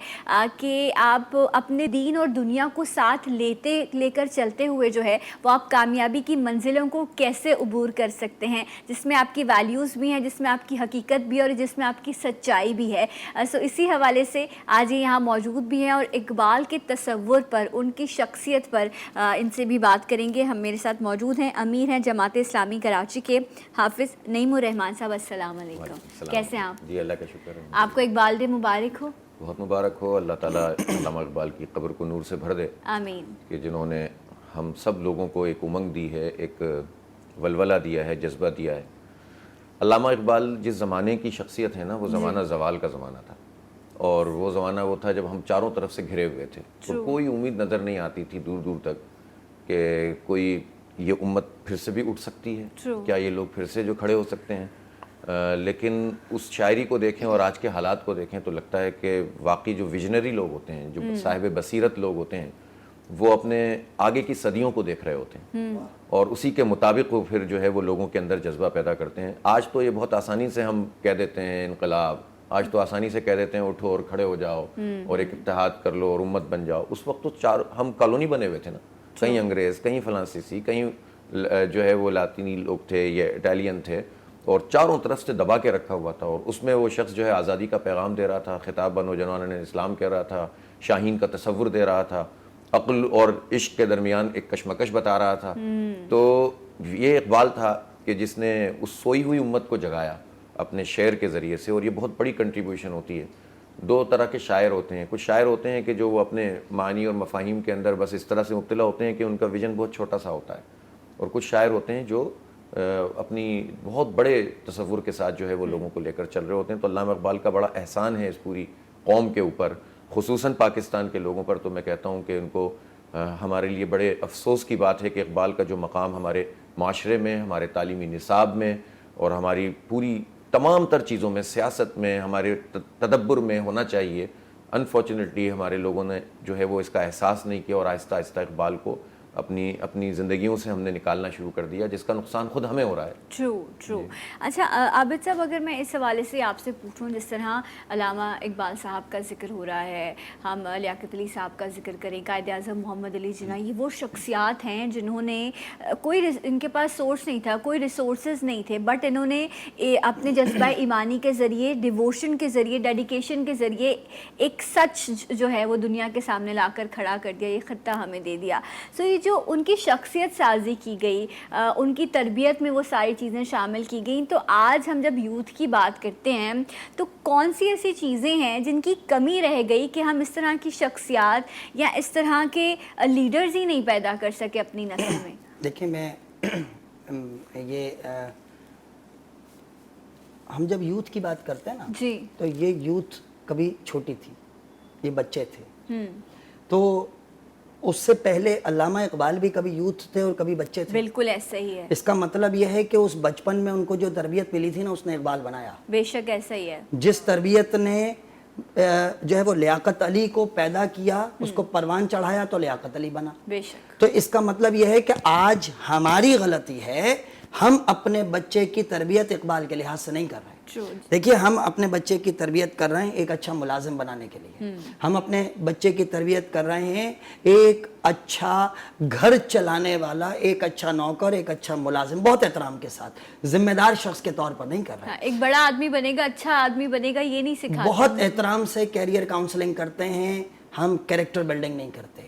کہ آپ اپنے دین اور دنیا کو ساتھ لے کر چلتے ہوئے جو ہے وہ آپ کامیابی کی منزلوں کو کیسے عبور کر سکتے ہیں جس میں آپ کی ویلیوز بھی ہیں, جس میں آپ کی حقیقت بھی ہے اور جس میں آپ کی سچائی بھی ہے. سو اسی حوالے سے آج یہ یہاں موجود بھی ہیں اور اقبال کے تصور پر, ان کی شخصیت پر ان سے بھی بات کریں گے. ہم میرے ساتھ موجود ہیں, امیر ہیں جماعت اسلامی کراچی کے حافظ نعیم الرحمان صاحب. السلام علیکم, کیسے ہیں آپ؟ جی اللہ کا شکر ہے. آپ کو اقبال ڈے مبارک ہو. بہت مبارک ہو. اللہ تعالیٰ علامہ اقبال کی قبر کو نور سے بھر دے. آمین. کہ جنہوں نے ہم سب لوگوں کو ایک امنگ دی ہے, ایک ولولہ دیا ہے, جذبہ دیا ہے. علامہ اقبال جس زمانے کی شخصیت ہے نا, وہ زمانہ زوال کا زمانہ تھا, اور وہ زمانہ وہ تھا جب ہم چاروں طرف سے گھرے ہوئے تھے. تو کوئی امید نظر نہیں آتی تھی دور دور تک کہ کوئی یہ امت پھر سے بھی اٹھ سکتی ہے, کیا یہ لوگ پھر سے جو کھڑے ہو سکتے ہیں. لیکن اس شاعری کو دیکھیں اور آج کے حالات کو دیکھیں تو لگتا ہے کہ واقعی جو ویژنری لوگ ہوتے ہیں, جو صاحب بصیرت لوگ ہوتے ہیں, وہ اپنے آگے کی صدیوں کو دیکھ رہے ہوتے ہیں اور اسی کے مطابق وہ پھر جو ہے وہ لوگوں کے اندر جذبہ پیدا کرتے ہیں. آج تو یہ بہت آسانی سے ہم کہہ دیتے ہیں انقلاب, آج تو آسانی سے کہہ دیتے ہیں اٹھو اور کھڑے ہو جاؤ اور ایک اتحاد کر لو اور امت بن جاؤ. اس وقت تو ہم کالونی بنے ہوئے تھے نا, کہیں انگریز, کہیں فرانسیسی, کہیں جو ہے وہ لاطینی لوگ تھے یا اٹالین تھے, اور چاروں طرف سے دبا کے رکھا ہوا تھا. اور اس میں وہ شخص جو ہے آزادی کا پیغام دے رہا تھا, خطاب نوجوانان اسلام کہہ رہا تھا, شاہین کا تصور دے رہا تھا, عقل اور عشق کے درمیان ایک کشمکش بتا رہا تھا. تو یہ اقبال تھا کہ جس نے اس سوئی ہوئی امت کو جگایا اپنے شعر کے ذریعے سے, اور یہ بہت بڑی کنٹریبیوشن ہوتی ہے. دو طرح کے شاعر ہوتے ہیں. کچھ شاعر ہوتے ہیں کہ جو وہ اپنے معنی اور مفاہیم کے اندر بس اس طرح سے مبتلا ہوتے ہیں کہ ان کا ویژن بہت چھوٹا سا ہوتا ہے, اور کچھ شاعر ہوتے ہیں جو اپنی بہت بڑے تصور کے ساتھ جو ہے وہ لوگوں کو لے کر چل رہے ہوتے ہیں. تو علامہ اقبال کا بڑا احسان ہے اس پوری قوم کے اوپر, خصوصاً پاکستان کے لوگوں پر. تو میں کہتا ہوں کہ ان کو ہمارے لیے بڑے افسوس کی بات ہے کہ اقبال کا جو مقام ہمارے معاشرے میں, ہمارے تعلیمی نصاب میں اور ہماری پوری تمام تر چیزوں میں, سیاست میں, ہمارے تدبر میں ہونا چاہیے, انفارچونیٹلی ہمارے لوگوں نے جو ہے وہ اس کا احساس نہیں کیا, اور آہستہ آہستہ اقبال کو اپنی زندگیوں سے ہم نے نکالنا شروع کر دیا, جس کا نقصان خود ہمیں ہو رہا ہے. ٹرو. اچھا عابد صاحب, اگر میں اس حوالے سے آپ سے پوچھوں, جس طرح علامہ اقبال صاحب کا ذکر ہو رہا ہے, ہم لیاقت علی صاحب کا ذکر کریں, قائد اعظم محمد علی جناح, یہ وہ شخصیات ہیں جنہوں نے ان کے پاس سورس نہیں تھا, کوئی ریسورسز نہیں تھے, بٹ انہوں نے اپنے جذبہ ایمانی کے ذریعے, ڈیووشن کے ذریعے, ڈیڈیکیشن کے ذریعے ایک سچ جو ہے وہ دنیا کے سامنے لا کر کھڑا کر دیا, یہ خطہ ہمیں دے دیا. سو یہ جو ان کی شخصیت سازی کی گئی, ان کی تربیت میں وہ ساری چیزیں شامل کی گئیں, تو آج ہم جب یوتھ کی بات کرتے ہیں تو کون سی ایسی چیزیں ہیں جن کی کمی رہ گئی کہ ہم اس طرح کی شخصیات یا اس طرح کے لیڈرز ہی نہیں پیدا کر سکے اپنی نسل میں؟ دیکھیں, میں ہم جب یوتھ کی بات کرتے ہیں نا, جی, تو یہ یوتھ کبھی چھوٹی تھی, یہ بچے تھے. تو اس سے پہلے علامہ اقبال بھی کبھی یوتھ تھے اور کبھی بچے تھے. بالکل ایسا ہی ہے. اس کا مطلب یہ ہے کہ اس بچپن میں ان کو جو تربیت ملی تھی نا, اس نے اقبال بنایا. بے شک ایسا ہی ہے. جس تربیت نے جو ہے وہ لیاقت علی کو پیدا کیا, اس کو پروان چڑھایا تو لیاقت علی بنا. بے شک. تو اس کا مطلب یہ ہے کہ آج ہماری غلطی ہے, ہم اپنے بچے کی تربیت اقبال کے لحاظ سے نہیں کر رہے. دیکھیے, ہم اپنے بچے کی تربیت کر رہے ہیں ایک اچھا ملازم بنانے کے لیے, ہم اپنے بچے کی تربیت کر رہے ہیں ایک اچھا گھر چلانے والا, ایک اچھا نوکر, ایک اچھا ملازم, بہت احترام کے ساتھ ذمہ دار شخص کے طور پر نہیں کر رہے ہیں. ایک بڑا آدمی بنے گا, اچھا آدمی بنے گا, یہ نہیں سکھاتے. بہت احترام سے کیریئر کاؤنسلنگ کرتے ہیں, ہم کیریکٹر بلڈنگ نہیں کرتے.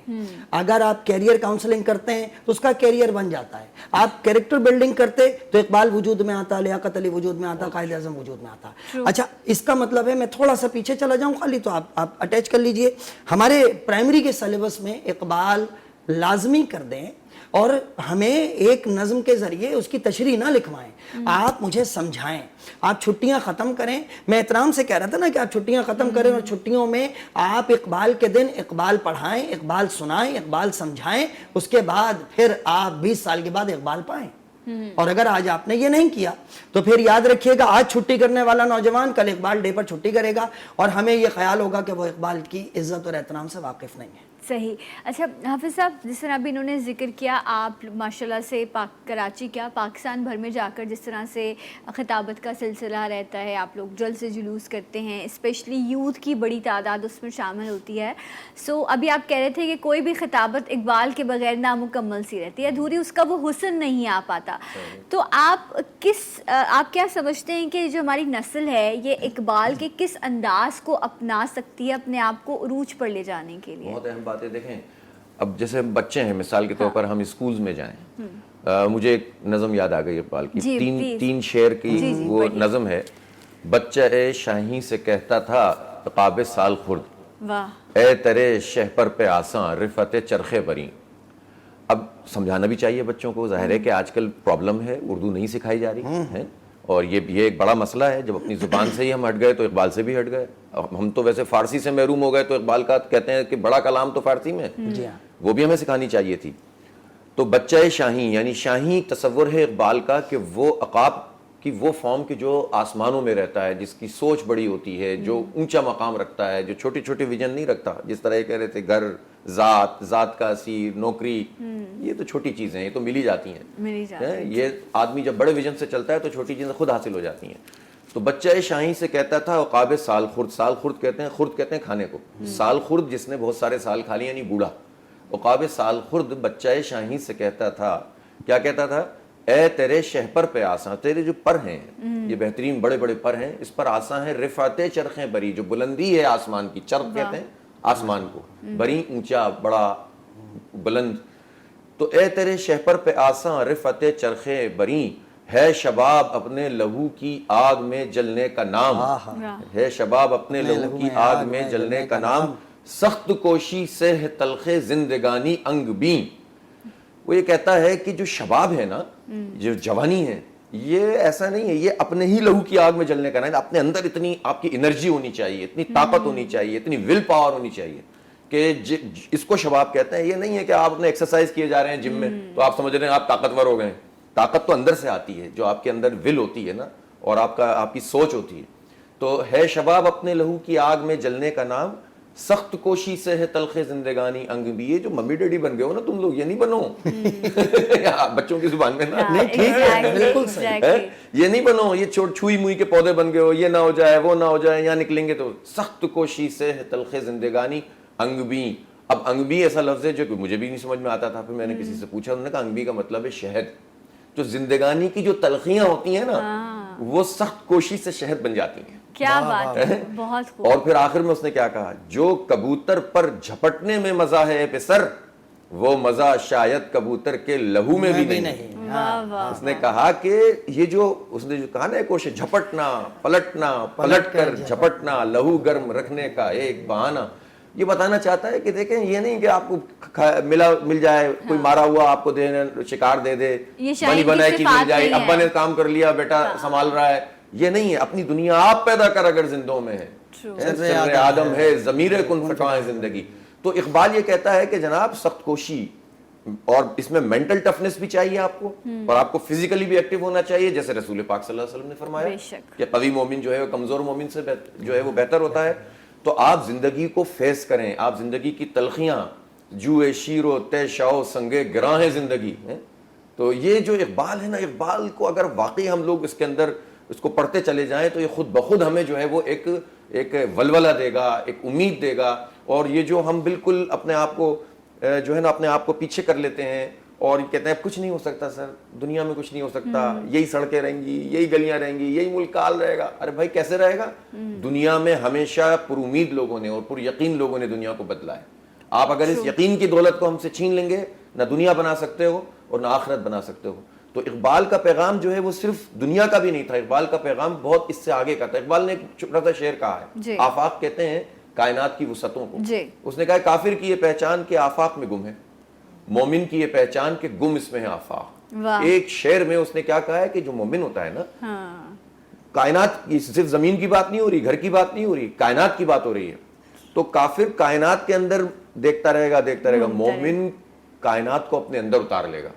اگر آپ کیریئر کاؤنسلنگ کرتے ہیں تو اس کا کیریئر بن جاتا ہے. آپ کیریکٹر بلڈنگ کرتے تو اقبال وجود میں آتا, لیاقت علی وجود میں آتا, قائد اعظم وجود میں آتا. اچھا, اس کا مطلب ہے, میں تھوڑا سا پیچھے چلا جاؤں خالی, تو آپ اٹیچ کر لیجئے, ہمارے پرائمری کے سلیبس میں اقبال لازمی کر دیں, اور ہمیں ایک نظم کے ذریعے اس کی تشریح نہ لکھوائیں, آپ مجھے سمجھائیں. آپ چھٹیاں ختم کریں, میں احترام سے کہہ رہا تھا نا کہ آپ چھٹیاں ختم کریں, اور چھٹیوں میں آپ اقبال کے دن اقبال پڑھائیں, اقبال سنائیں, اقبال سمجھائیں, اس کے بعد پھر آپ 20 سال کے بعد اقبال پائیں. اور اگر آج آپ نے یہ نہیں کیا تو پھر یاد رکھیے گا, آج چھٹی کرنے والا نوجوان کل اقبال ڈے پر چھٹی کرے گا, اور ہمیں یہ خیال ہوگا کہ وہ اقبال کی عزت اور احترام سے واقف نہیں ہے. صحیح. اچھا حافظ صاحب, جس طرح ابھی انہوں نے ذکر کیا, آپ ماشاءاللہ سے کراچی کیا پاکستان بھر میں جا کر جس طرح سے خطابت کا سلسلہ رہتا ہے, آپ لوگ جلد سے جلوس کرتے ہیں, اسپیشلی یوتھ کی بڑی تعداد اس میں شامل ہوتی ہے. سو ابھی آپ کہہ رہے تھے کہ کوئی بھی خطابت اقبال کے بغیر نامکمل سی رہتی ہے, ادھوری, اس کا وہ حسن نہیں آ پاتا. تو آپ کیا سمجھتے ہیں کہ جو ہماری نسل ہے یہ اقبال کے کس انداز کو اپنا سکتی ہے اپنے آپ کو عروج پر لے جانے کے لیے؟ بہت اہم باتیں دیکھیں. اب جیسے بچے ہیں, مثال کے طور پر ہم اسکولز میں جائیں, مجھے ایک نظم یاد آ گئی اقبال کی, تین شعر کی وہ نظم ہے. بچہ شاہی سے کہتا تھا عقاب سال خورد, اے ترے شہپر پہ آساں رفعت چرخے بری. اب سمجھانا بھی چاہیے بچوں کو, ظاہر ہے کہ آج کل پرابلم ہے, اردو نہیں سکھائی جا رہی ہے, اور یہ ایک بڑا مسئلہ ہے. جب اپنی زبان سے ہی ہم ہٹ گئے تو اقبال سے بھی ہٹ گئے. ہم تو ویسے فارسی سے محروم ہو گئے, تو اقبال کا کہتے ہیں کہ بڑا کلام تو فارسی میں ہے, وہ بھی ہمیں سکھانی چاہیے تھی. تو بچہ شاہی, یعنی شاہی تصور ہے اقبال کا کہ وہ عقاب کی وہ فارم کہ جو آسمانوں میں رہتا ہے, جس کی سوچ بڑی ہوتی ہے, جو اونچا مقام رکھتا ہے, جو چھوٹی چھوٹی ویژن نہیں رکھتا. جس طرح یہ کہہ رہے تھے, گھر, ذات کا اسیر, نوکری, یہ تو چھوٹی چیزیں ہیں, یہ تو مل ہی جاتی ہیں. یہ آدمی جب بڑے ویژن سے چلتا ہے تو چھوٹی چیزیں خود حاصل ہو جاتی ہیں. تو بچہ شاہی سے کہتا تھا عقاب سال خورد. سال خورد کہتے ہیں کھانے کو, سال خورد جس نے بہت سارے سال کھا لیے, یعنی بوڑھا. عقاب سال خورد بچہ شاہی سے کہتا تھا, کیا کہتا تھا, اے تیرے شہپر پہ آساں, تیرے جو پر ہیں, یہ بہترین بڑے بڑے پر ہیں, اس پر آساں ہے رفعت چرخیں بری, جو بلندی ہے آسمان کی. چرخ کہتے ہیں آسمان کو, بری اونچا, بڑا, بلند. تو اے تیرے شہپر پہ آساں رفعت چرخیں بری, ہے شباب اپنے لہو کی آگ میں جلنے کا نام, ہے شباب اپنے لہو کی آگ میں جلنے کا نام, سخت کوشی سے ہے تلخ زندگانی انگ بین. وہ یہ کہتا ہے کہ جو شباب ہے نا, جو جوانی ہے, یہ ایسا نہیں ہے, یہ اپنے ہی لہو کی آگ میں جلنے کا نام. اپنے اندر اتنی آپ کی انرجی ہونی چاہیے, اتنی طاقت ہونی چاہیے, اتنی ول پاور ہونی چاہیے کہ اس کو شباب کہتے ہیں. یہ نہیں ہے کہ آپ اپنے ایکسرسائز کیے جا رہے ہیں جم میں تو آپ سمجھ رہے ہیں آپ طاقتور ہو گئے ہیں. طاقت تو اندر سے آتی ہے, جو آپ کے اندر ول ہوتی ہے نا, اور آپ کی سوچ ہوتی ہے. تو ہے شباب اپنے لہو کی آگ میں جلنے کا نام, سخت کوشی سے ہے تلخ زندگانی انگ بھی. یہ جو ممی ڈیڈی بن گئے ہو نا تم لوگ, یہ نہیں بنو بچوں کی زبان میں نا, نہیں ٹھیک ہے, بالکل صحیح, یہ نہیں بنو, یہ چھوئی موئی کے پودے بن گئے ہو, یہ نہ ہو جائے وہ نہ ہو جائے, یہاں نکلیں گے تو. سخت کوشی سے ہے تلخ زندگانی انگ بھی. اب انگ بھی ایسا لفظ ہے جو کہ مجھے بھی نہیں سمجھ میں آتا تھا, پھر میں نے کسی سے پوچھا, انہوں نے کہا انگ بھی کا مطلب ہے شہد. جو زندگانی کی جو تلخیاں ہوتی ہیں نا, وہ سخت کوشی سے شہد بن جاتی ہیں. کیا بات ہے, بہت خوب. اور پھر آخر میں اس نے کیا کہا, جو کبوتر پر جھپٹنے میں مزہ ہے پسر, وہ مزہ شاید کبوتر کے لہو میں بھی نہیں. اس نے کہا کہ یہ جو اس نے جو کہا نا, کوشش جھپٹنا, پلٹنا, پلٹ کر جھپٹنا, لہو گرم رکھنے کا ایک بہانہ, یہ بتانا چاہتا ہے کہ دیکھیں یہ نہیں کہ آپ کو مل جائے, کوئی مارا ہوا آپ کو دے, شکار دے دے, بنی بنائی چیز مل جائے, ابا نے کام کر لیا, بیٹا سنبھال رہا ہے. یہ نہیں ہے. اپنی دنیا آپ پیدا کر اگر زندوں میں ہے, سر آدم ہے, ضمیر کن فکاں ہے زندگی. تو اقبال یہ کہتا ہے کہ جناب سخت کوشی, اور اس میں مینٹل ٹفنس بھی چاہیے آپ کو, اور آپ کو فزیکلی بھی ایکٹیو ہونا چاہیے, جیسے رسول پاک صلی اللہ علیہ وسلم نے فرمایا کہ قوی مومن جو ہے وہ کمزور مومن سے جو ہے وہ بہتر ہوتا ہے. تو آپ زندگی کو فیس کریں, آپ زندگی کی تلخیاں, جوئے شیر و تے شاو سنگے گراں ہے زندگی. تو یہ جو اقبال ہے نا, اقبال کو اگر واقعی ہم لوگ اس کے اندر اس کو پڑھتے چلے جائیں تو یہ خود بخود ہمیں جو ہے وہ ایک ولولہ دے گا, ایک امید دے گا. اور یہ جو ہم بالکل اپنے آپ کو جو ہے نا اپنے آپ کو پیچھے کر لیتے ہیں اور کہتے ہیں کچھ نہیں ہو سکتا سر، دنیا میں کچھ نہیں ہو سکتا، یہی سڑکیں رہیں گی، یہی گلیاں رہیں گی، یہی ملک کال رہے گا. ارے بھائی کیسے رہے گا؟ دنیا میں ہمیشہ پر امید لوگوں نے اور پر یقین لوگوں نے دنیا کو بدلا ہے. آپ اگر اس یقین کی دولت کو ہم سے چھین لیں گے، نہ دنیا بنا سکتے ہو اور نہ آخرت بنا سکتے ہو. تو اقبال کا پیغام جو ہے وہ صرف دنیا کا بھی نہیں تھا، اقبال کا پیغام بہت اس سے آگے کا تھا. اقبال نے ایک چھوٹا سا شعر کہا ہے، آفاق کہتے ہیں کائنات کی وسعتوں کو. اس نے کہا کافر کی یہ پہچان کہ آفاق میں گم ہے، مومن کی یہ پہچان کہ گم اس میں ہے آفاق. ایک شعر میں اس نے کیا کہا ہے کہ جو مومن ہوتا ہے نا، کائنات کی، صرف زمین کی بات نہیں ہو رہی، گھر کی بات نہیں ہو رہی، کائنات کی بات ہو رہی ہے. تو کافر کائنات کے اندر دیکھتا رہے گا، مومن کائنات کو اپنے اندر اتار لے گا.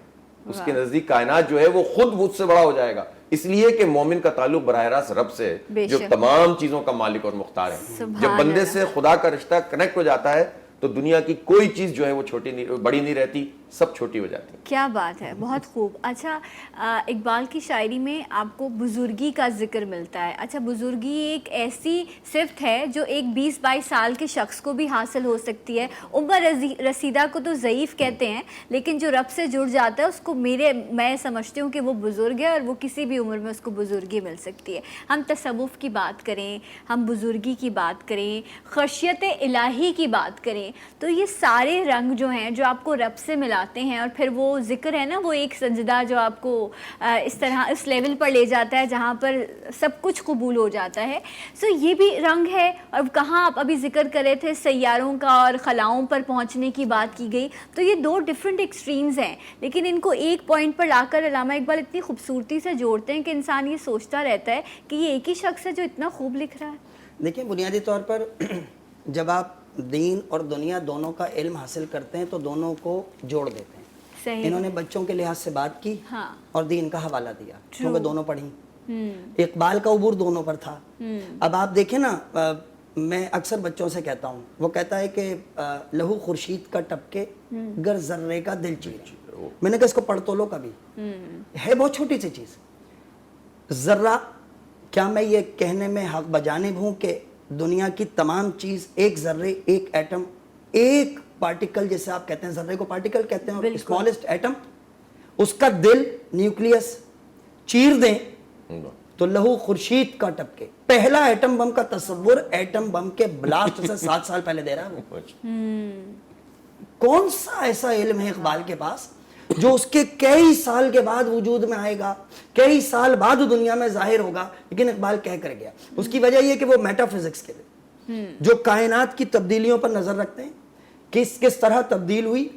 اس کے نزدیک کائنات جو ہے وہ خود مجھ سے بڑا ہو جائے گا، اس لیے کہ مومن کا تعلق براہ راست رب سے ہے جو تمام چیزوں کا مالک اور مختار ہے. جب بندے سے خدا کا رشتہ کنیکٹ ہو جاتا ہے تو دنیا کی کوئی چیز جو ہے وہ چھوٹی نہیں، بڑی نہیں رہتی، سب چھوٹی ہو جاتی ہے. کیا بات ہے، بہت خوب. اچھا اقبال کی شاعری میں آپ کو بزرگی کا ذکر ملتا ہے. اچھا بزرگی ایک ایسی صفت ہے جو ایک 20-22 سال کے شخص کو بھی حاصل ہو سکتی ہے. عمر رسیدہ کو تو ضعیف کہتے ہیں، لیکن جو رب سے جڑ جاتا ہے اس کو میں سمجھتی ہوں کہ وہ بزرگ ہے، اور وہ کسی بھی عمر میں اس کو بزرگی مل سکتی ہے. ہم تصوف کی بات کریں، ہم بزرگی کی بات کریں، خشیت الہی کی بات کریں، تو یہ سارے رنگ جو ہیں جو آپ کو رب سے ملاتے ہیں، اور پھر وہ ذکر ہے نا، وہ ایک سجدہ جو آپ کو اس طرح اس لیول پر لے جاتا ہے جہاں پر سب کچھ قبول ہو جاتا ہے. سو یہ بھی رنگ ہے. اور کہاں آپ ابھی ذکر کر رہے تھے سیاروں کا اور خلاؤں پر پہنچنے کی بات کی گئی، تو یہ دو ڈیفرنٹ ایکسٹریمز ہیں، لیکن ان کو ایک پوائنٹ پر لا کر علامہ اقبال اتنی خوبصورتی سے جوڑتے ہیں کہ انسان یہ سوچتا رہتا ہے کہ یہ ایک ہی شخص ہے جو اتنا خوب لکھ رہا ہے. دیکھیں بنیادی طور پر جب آپ دین اور دنیا دونوں کا علم حاصل کرتے ہیں تو دونوں کو جوڑ دیتے ہیں. انہوں نے بچوں کے لحاظ سے بات کی اور دین کا حوالہ دیا، کیونکہ دونوں پڑھیں. اقبال کا عبور دونوں پر تھا. اب آپ دیکھیں نا، میں اکثر بچوں سے کہتا ہوں، وہ کہتا ہے کہ لہو خورشید کا ٹپکے گر ذرے کا دل چیرے. میں نے کہا اس کو پڑھ تو لو کبھی، ہے بہت چھوٹی سی چیز. ذرہ، کیا میں یہ کہنے میں حق بجانب ہوں کہ دنیا کی تمام چیز ایک ذرے، ایک ایٹم، ایک پارٹیکل، جیسے آپ کہتے ہیں ذرے کو پارٹیکل کہتے ہیں، اور اسمالسٹ ایٹم، اس کا دل نیوکلیس چیر دیں تو لہو خورشید کا ٹپکے. پہلا ایٹم بم کا تصور ایٹم بم کے بلاسٹ سے 7 سال پہلے دے رہا ہے. کون سا ایسا علم ہے اقبال کے پاس جو اس کے کئی سال کے بعد وجود میں آئے گا، کئی سال بعد دنیا میں ظاہر ہوگا، لیکن اقبال کہہ کر گیا. اس کی وجہ یہ کہ وہ میٹا فزکس کے جو کائنات کی تبدیلیوں پر نظر رکھتے ہیں، کس طرح تبدیل ہوئی،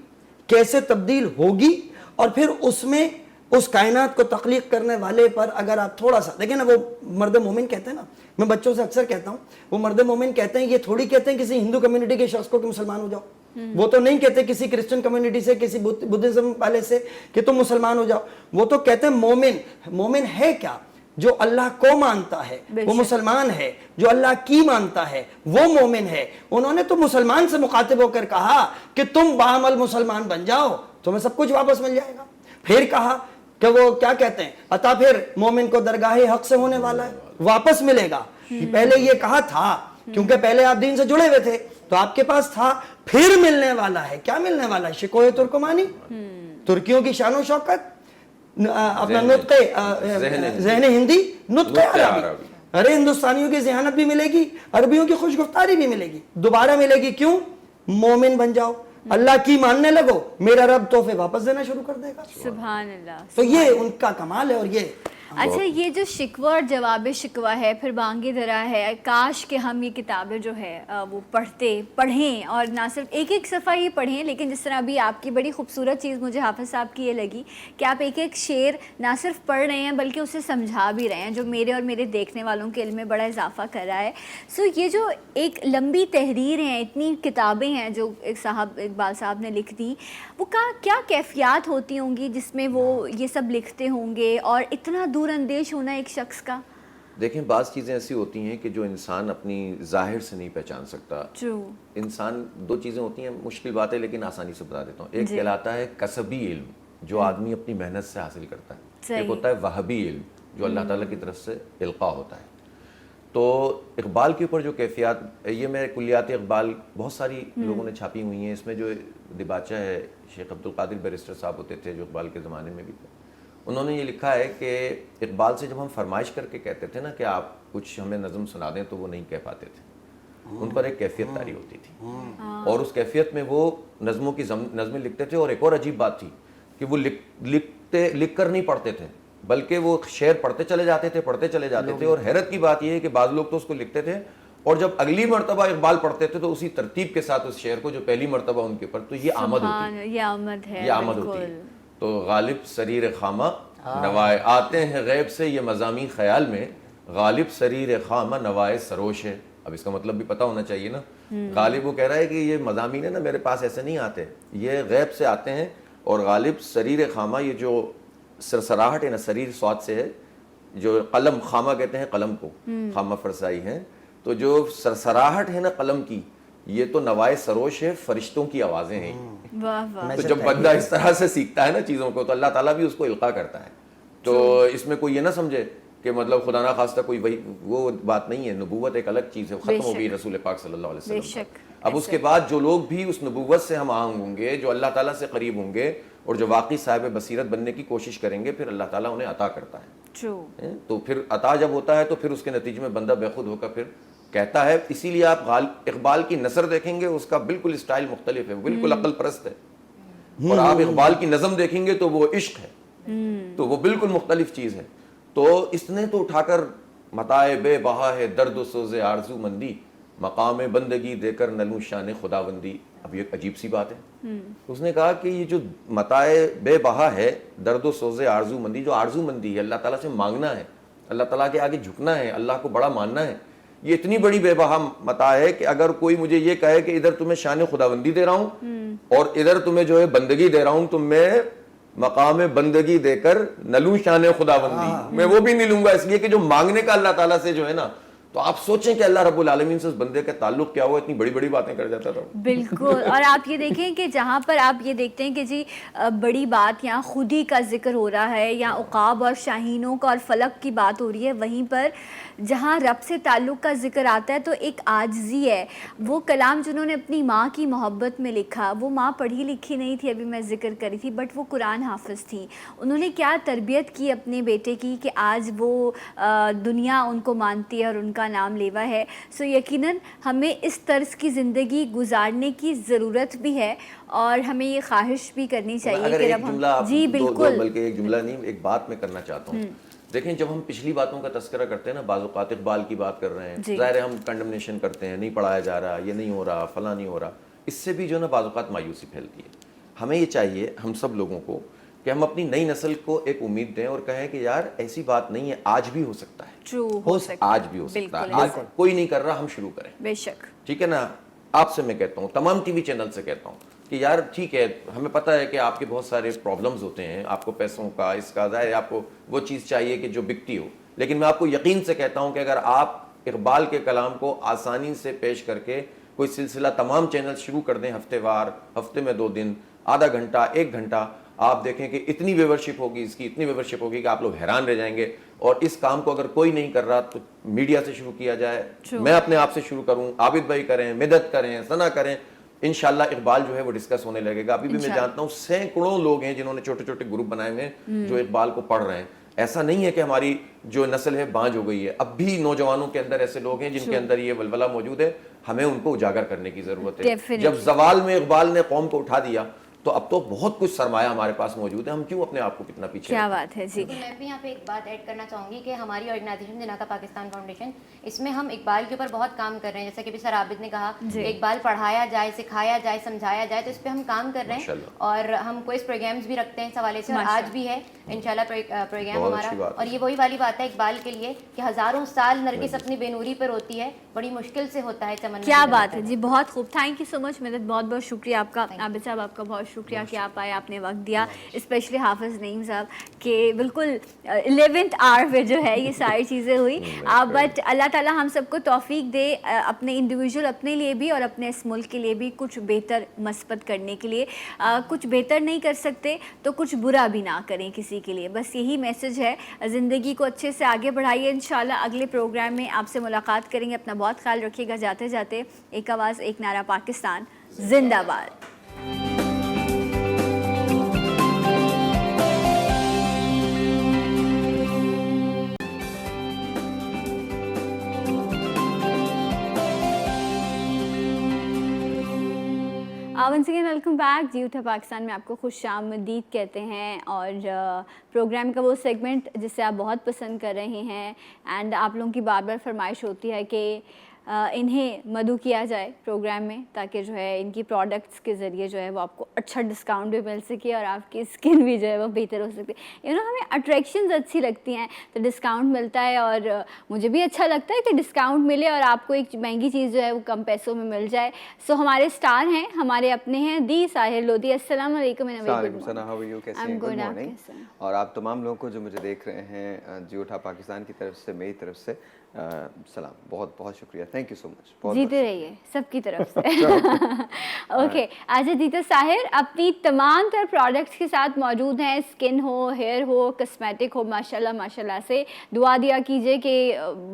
کیسے تبدیل ہوگی، اور پھر اس میں اس کائنات کو تخلیق کرنے والے پر اگر آپ تھوڑا سا دیکھیں نا، وہ مرد مومن کہتے ہیں نا، میں بچوں سے اکثر کہتا ہوں، وہ مرد مومن کہتے ہیں، یہ تھوڑی کہتے ہیں کسی ہندو کمیونٹی کے شخص کو کہ مسلمان ہو جاؤ. وہ تو نہیں کہتے کسی کرسچن کمیونٹی سے، کسی بدھزم والے سے کہ تم مسلمان ہو جاؤ. وہ تو کہتے ہیں مومن. مومن ہے کیا؟ جو اللہ کو مانتا ہے وہ مسلمان ہے، جو اللہ کی مانتا ہے وہ مومن ہے. انہوں نے تو مسلمان سے مخاطب ہو کر کہا کہ تم بعمل مسلمان بن جاؤ، تمہیں سب کچھ واپس مل جائے گا. پھر کہا کہ وہ کیا کہتے ہیں، عطا پھر مومن کو درگاہ حق سے ہونے والا ہے، واپس ملے گا. پہلے یہ کہا تھا کیونکہ پہلے آپ دین سے جڑے ہوئے تھے تو آپ کے پاس تھا، پھر ملنے والا ہے. کیا ملنے والا ہے؟ شکوہ ترکمانی، ترکیوں کی شان و شوکت، اپنا نطق ذہن ہندی، نطق عربی. ارے ہندوستانیوں کی ذہانت بھی ملے گی، عربیوں کی خوش گفتاری بھی ملے گی، دوبارہ ملے گی. کیوں؟ مومن بن جاؤ، اللہ کی ماننے لگو، میرا رب تحفے واپس دینا شروع کر دے گا. سبحان اللہ. تو یہ ان کا کمال ہے. اور یہ اچھا، یہ جو شکوہ اور جواب شکوہ ہے، پھر بانگ درا ہے، کاش کہ ہم یہ کتابیں جو ہے وہ پڑھیں، اور نہ صرف ایک ایک صفحہ ہی پڑھیں، لیکن جس طرح ابھی آپ کی بڑی خوبصورت چیز مجھے حافظ صاحب کی یہ لگی کہ آپ ایک ایک شعر نہ صرف پڑھ رہے ہیں بلکہ اسے سمجھا بھی رہے ہیں، جو میرے اور میرے دیکھنے والوں کے علم میں بڑا اضافہ کر رہا ہے. سو یہ جو ایک لمبی تحریر ہیں، اتنی کتابیں ہیں جو اقبال صاحب نے لکھ دی، وہ کیا کیفیات ہوتی ہوں گی جس میں وہ یہ سب لکھتے ہوں گے، اور اتنا دور اندیش ہونا ایک شخص کا؟ دیکھیں بعض چیزیں ایسی ہوتی ہیں کہ جو انسان اپنی ظاہر سے نہیں پہچان سکتا. انسان، دو چیزیں ہوتی ہیں، مشکل بات ہے لیکن آسانی سے بتا دیتا ہوں. ایک کہلاتا ہے کسبی علم جو آدمی اپنی محنت سے حاصل کرتا ہے. ایک ہوتا ہے وہبی علم جو اللہ تعالیٰ کی طرف سے القاء ہوتا ہے. تو اقبال کے اوپر جو کیفیات، یہ میں کلیات اقبال بہت ساری لوگوں نے چھاپی ہوئی ہیں، اس میں جو دباچہ ہے شیخ عبد القادر بیرسٹر صاحب ہوتے تھے جو اقبال کے زمانے میں بھی تھے، انہوں نے یہ لکھا ہے کہ اقبال سے جب ہم فرمائش کر کے کہتے تھے نا کہ آپ کچھ ہمیں نظم سنا دیں تو وہ نہیں کہہ پاتے تھے، ان پر ایک کیفیت طاری ہوتی تھی اور اس کیفیت میں وہ نظموں کی نظمیں لکھتے تھے. اور ایک اور عجیب بات تھی کہ وہ لکھ کر نہیں پڑھتے تھے بلکہ وہ شعر پڑھتے چلے جاتے تھے اور حیرت کی بات یہ ہے کہ بعض لوگ تو اس کو لکھتے تھے اور جب اگلی مرتبہ اقبال پڑھتے تھے تو اسی ترتیب کے ساتھ اس شعر کو جو پہلی مرتبہ ان کے اوپر، تو یہ آمد ہوتی ہے. تو غالب سریر خامہ نوائے آتے ہیں غیب سے، یہ مضامین خیال میں غالب سریر خامہ نوائے سروش ہے. اب اس کا مطلب بھی پتہ ہونا چاہیے نا. غالب وہ کہہ رہا ہے کہ یہ مضامین ہے نا میرے پاس ایسے نہیں آتے، یہ غیب سے آتے ہیں. اور غالب سریر خامہ، یہ جو سرسراہٹ ہے نا، سریر سواد سے ہے، جو قلم خامہ کہتے ہیں قلم کو، خامہ فرسائی ہے، تو جو سرسراہٹ ہے نا قلم کی، یہ تو نوائے سروش ہے، فرشتوں کی آوازیں ہیں. تو جب بندہ اس طرح سے سیکھتا ہے نا چیزوں کو تو اللہ تعالیٰ بھی اس کو القاء کرتا ہے. تو اس میں کوئی یہ نہ سمجھے کہ مطلب خدا نہ خواستہ کوئی وہی وہ بات نہیں ہے. نبوت ایک الگ چیز ہے، ختم ہو گئی رسول پاک صلی اللہ علیہ وسلم. اب اس کے بعد جو لوگ بھی اس نبوت سے ہم آہنگ ہوں گے، جو اللہ تعالیٰ سے قریب ہوں گے اور جو واقعی صاحب بصیرت بننے کی کوشش کریں گے، پھر اللہ تعالیٰ انہیں عطا کرتا ہے. تو پھر عطا جب ہوتا ہے تو پھر اس کے نتیجے میں بندہ بے خود ہو کر پھر کہتا ہے. اسی لیے آپ اقبال کی نثر دیکھیں گے، اس کا بالکل اسٹائل مختلف ہے، بالکل عقل پرست ہے. اور آپ اقبال کی نظم دیکھیں گے تو وہ عشق ہے، تو وہ بالکل مختلف چیز ہے. تو اس نے تو اٹھا کر متاع بے بہا ہے درد و سوز آرزو مندی، مقام بندگی دے کر نلوں شان خداوندی. اب یہ عجیب سی بات ہے. اس نے کہا کہ یہ جو متاع بے بہا ہے درد و سوز آرزو مندی، جو آرزو مندی ہے، اللہ تعالیٰ سے مانگنا ہے، اللہ تعالیٰ کے آگے جھکنا ہے، اللہ کو بڑا ماننا ہے، یہ اتنی بڑی بے بہا متاع ہے کہ اگر کوئی مجھے یہ کہے کہ ادھر تمہیں شان خداوندی دے رہا ہوں اور ادھر تمہیں جو ہے بندگی دے رہا ہوں، تو میں مقام بندگی دے کر نلوں شان خداوندی، میں وہ بھی نہیں لوں گا. اس لیے کہ جو مانگنے کا اللہ تعالیٰ سے جو ہے نا، تو آپ سوچیں کہ اللہ رب العالمین سے اس بندے کا تعلق کیا ہوا، اتنی بڑی بڑی باتیں کر جاتا تھا. بالکل. اور آپ یہ دیکھیں کہ جہاں پر آپ یہ دیکھتے ہیں کہ جی بڑی بات یہاں خودی کا ذکر ہو رہا ہے، یا عقاب اور شاہینوں کا اور فلک کی بات ہو رہی ہے، وہیں پر جہاں رب سے تعلق کا ذکر آتا ہے تو ایک عاجزی ہے. وہ کلام جنہوں نے اپنی ماں کی محبت میں لکھا، وہ ماں پڑھی لکھی نہیں تھی، ابھی میں ذکر کری تھی، بٹ وہ قرآن حافظ تھی. انہوں نے کیا تربیت کی اپنے بیٹے کی کہ آج وہ دنیا ان کو مانتی ہے اور ان کا نام لیوا ہے. سو یقیناً ہمیں اس طرز کی زندگی گزارنے کی ضرورت بھی ہے اور ہمیں یہ خواہش بھی کرنی چاہیے کہ رب ہم جی بالکل، بلکہ ایک جملہ نہیں، ایک بات میں کرنا چاہتا ہوں. دیکھیں جب ہم پچھلی باتوں کا تذکرہ کرتے ہیں نا، بعض اوقات اقبال کی بات کر رہے ہیں، ظاہر ہے ہم کنڈمنیشن کرتے ہیں، نہیں پڑھایا جا رہا، یہ نہیں ہو رہا، فلاں نہیں ہو رہا. اس سے بھی جو ہے نا بعض اوقات مایوسی پھیلتی ہے. ہمیں یہ چاہیے ہم سب لوگوں کو کہ ہم اپنی نئی نسل کو ایک امید دیں اور کہیں کہ یار ایسی بات نہیں ہے، آج بھی ہو سکتا ہے، آج بھی ہو سکتا ہے. آج کوئی نہیں کر رہا، ہم شروع کریں. بے شک. ٹھیک ہے نا. آپ سے میں کہتا ہوں، تمام ٹی وی چینل سے کہتا ہوں کہ یار ٹھیک ہے، ہمیں پتہ ہے کہ آپ کے بہت سارے پرابلمز ہوتے ہیں، آپ کو پیسوں کا، اس کا، ظاہر ہے آپ کو وہ چیز چاہیے کہ جو بکتی ہو. لیکن میں آپ کو یقین سے کہتا ہوں کہ اگر آپ اقبال کے کلام کو آسانی سے پیش کر کے کوئی سلسلہ تمام چینل شروع کر دیں، ہفتے وار، ہفتے میں 2 دن، آدھا گھنٹہ، 1 گھنٹہ، آپ دیکھیں کہ اتنی ویورشپ ہوگی، اس کی اتنی ویورشپ ہوگی کہ آپ لوگ حیران رہ جائیں گے. اور اس کام کو اگر کوئی نہیں کر رہا تو میڈیا سے شروع کیا جائے، میں اپنے آپ سے شروع کروں، عابد بھائی کریں، مدد کریں، ثنا کریں، انشاءاللہ اقبال جو ہے وہ ڈسکس ہونے لگے گا. ابھی بھی میں جانتا ہوں سینکڑوں لوگ ہیں جنہوں نے چھوٹے چھوٹے گروپ بنائے ہوئے ہیں جو اقبال کو پڑھ رہے ہیں. ایسا نہیں ہے کہ ہماری جو نسل ہے بانج ہو گئی ہے، اب بھی نوجوانوں کے اندر ایسے لوگ ہیں جن کے اندر یہ ولولہ موجود ہے. ہمیں ان کو اجاگر کرنے کی ضرورت ہے. جب زوال میں اقبال نے قوم کو اٹھا دیا تو اب تو بہت کچھ سرمایہ ہمارے پاس موجود ہے، ہم کیوں اپنے آپ کو کتنا پیچھے؟ کیا بات ہے. جی میں بھی یہاں پہ ایک بات ایڈ کرنا چاہوں گی کہ ہماری آرگنائزیشن جناح پاکستان فاؤنڈیشن، اس میں ہم اقبال کے اوپر بہت کام کر رہے ہیں. جیسا کہ سر عابد نے کہا کہ اقبال پڑھایا جائے، سکھایا جائے، سمجھایا جائے، تو اس پہ ہم کام کر رہے ہیں. اور ہم کوئز پروگرامز بھی رکھتے ہیں اس حوالے سے، اور آج بھی ہے انشاءاللہ پروگرام ہمارا. اور یہ وہی والی بات ہے اقبال کے لیے کہ ہزاروں سال نرگس اپنی بے نوری پر ہوتی ہے، بڑی مشکل سے ہوتا ہے چمن. کیا بات ہے. جی بہت خوب. تھینک یو سو مچ مدد، بہت بہت شکریہ آپ کا. عابد صاحب آپ کا بہت شکریہ کہ آپ آئے, آپ نے وقت دیا, اسپیشلی حافظ نعیم صاحب کہ بالکل 11th آور پہ جو ہے یہ ساری چیزیں ہوئی. بٹ اللہ تعالیٰ ہم سب کو توفیق دے اپنے انڈیویجول اپنے لیے بھی اور اپنے اس ملک کے لیے بھی کچھ بہتر مثبت کرنے کے لیے. کچھ بہتر نہیں کر سکتے تو کچھ برا بھی نہ کریں کسی کے لیے, بس یہی میسج ہے. زندگی کو اچھے سے آگے بڑھائیے. انشاءاللہ اگلے پروگرام میں آپ سے ملاقات کریں گے. اپنا بہت خیال رکھیے گا. جاتے جاتے ایک آواز ایک نعرہ, پاکستان زندہ باد. Once again welcome back. جی اٹھا پاکستان میں آپ کو خوش آمدید کہتے ہیں, اور پروگرام کا وہ سیگمنٹ جسے آپ بہت پسند کر رہے ہیں, اینڈ آپ لوگوں کی بار بار فرمائش ہوتی ہے کہ انہیں مدعو کیا جائے پروگرام میں, تاکہ جو ہے ان کی پروڈکٹس کے ذریعے جو ہے وہ آپ کو اچھا ڈسکاؤنٹ بھی مل سکے اور آپ کی اسکن بھی جو ہے وہ بہتر ہو سکتی ہے. ہمیں اٹریکشنز اچھی لگتی ہیں تو ڈسکاؤنٹ ملتا ہے, اور مجھے بھی اچھا لگتا ہے کہ ڈسکاؤنٹ ملے اور آپ کو ایک مہنگی چیز جو ہے وہ کم پیسوں میں مل جائے. سو ہمارے اسٹار ہیں, ہمارے اپنے ہیں, دی ساحر لودھی. السلام علیکم. اور آپ تمام لوگوں کو جو مجھے دیکھ رہے ہیں جیو اٹھا پاکستان کی طرف سے, میری طرف سے سلام, بہت بہت شکریہ. تھینک یو سو مچ. جیتے رہیے سب کی طرف سے. اوکے, آج دیتا ساحر اپنی تمام تر پروڈکٹس کے ساتھ موجود ہیں. اسکن ہو, ہیئر ہو, کسمیٹک ہو, ماشاءاللہ ماشاءاللہ سے دعا دیا کیجئے کہ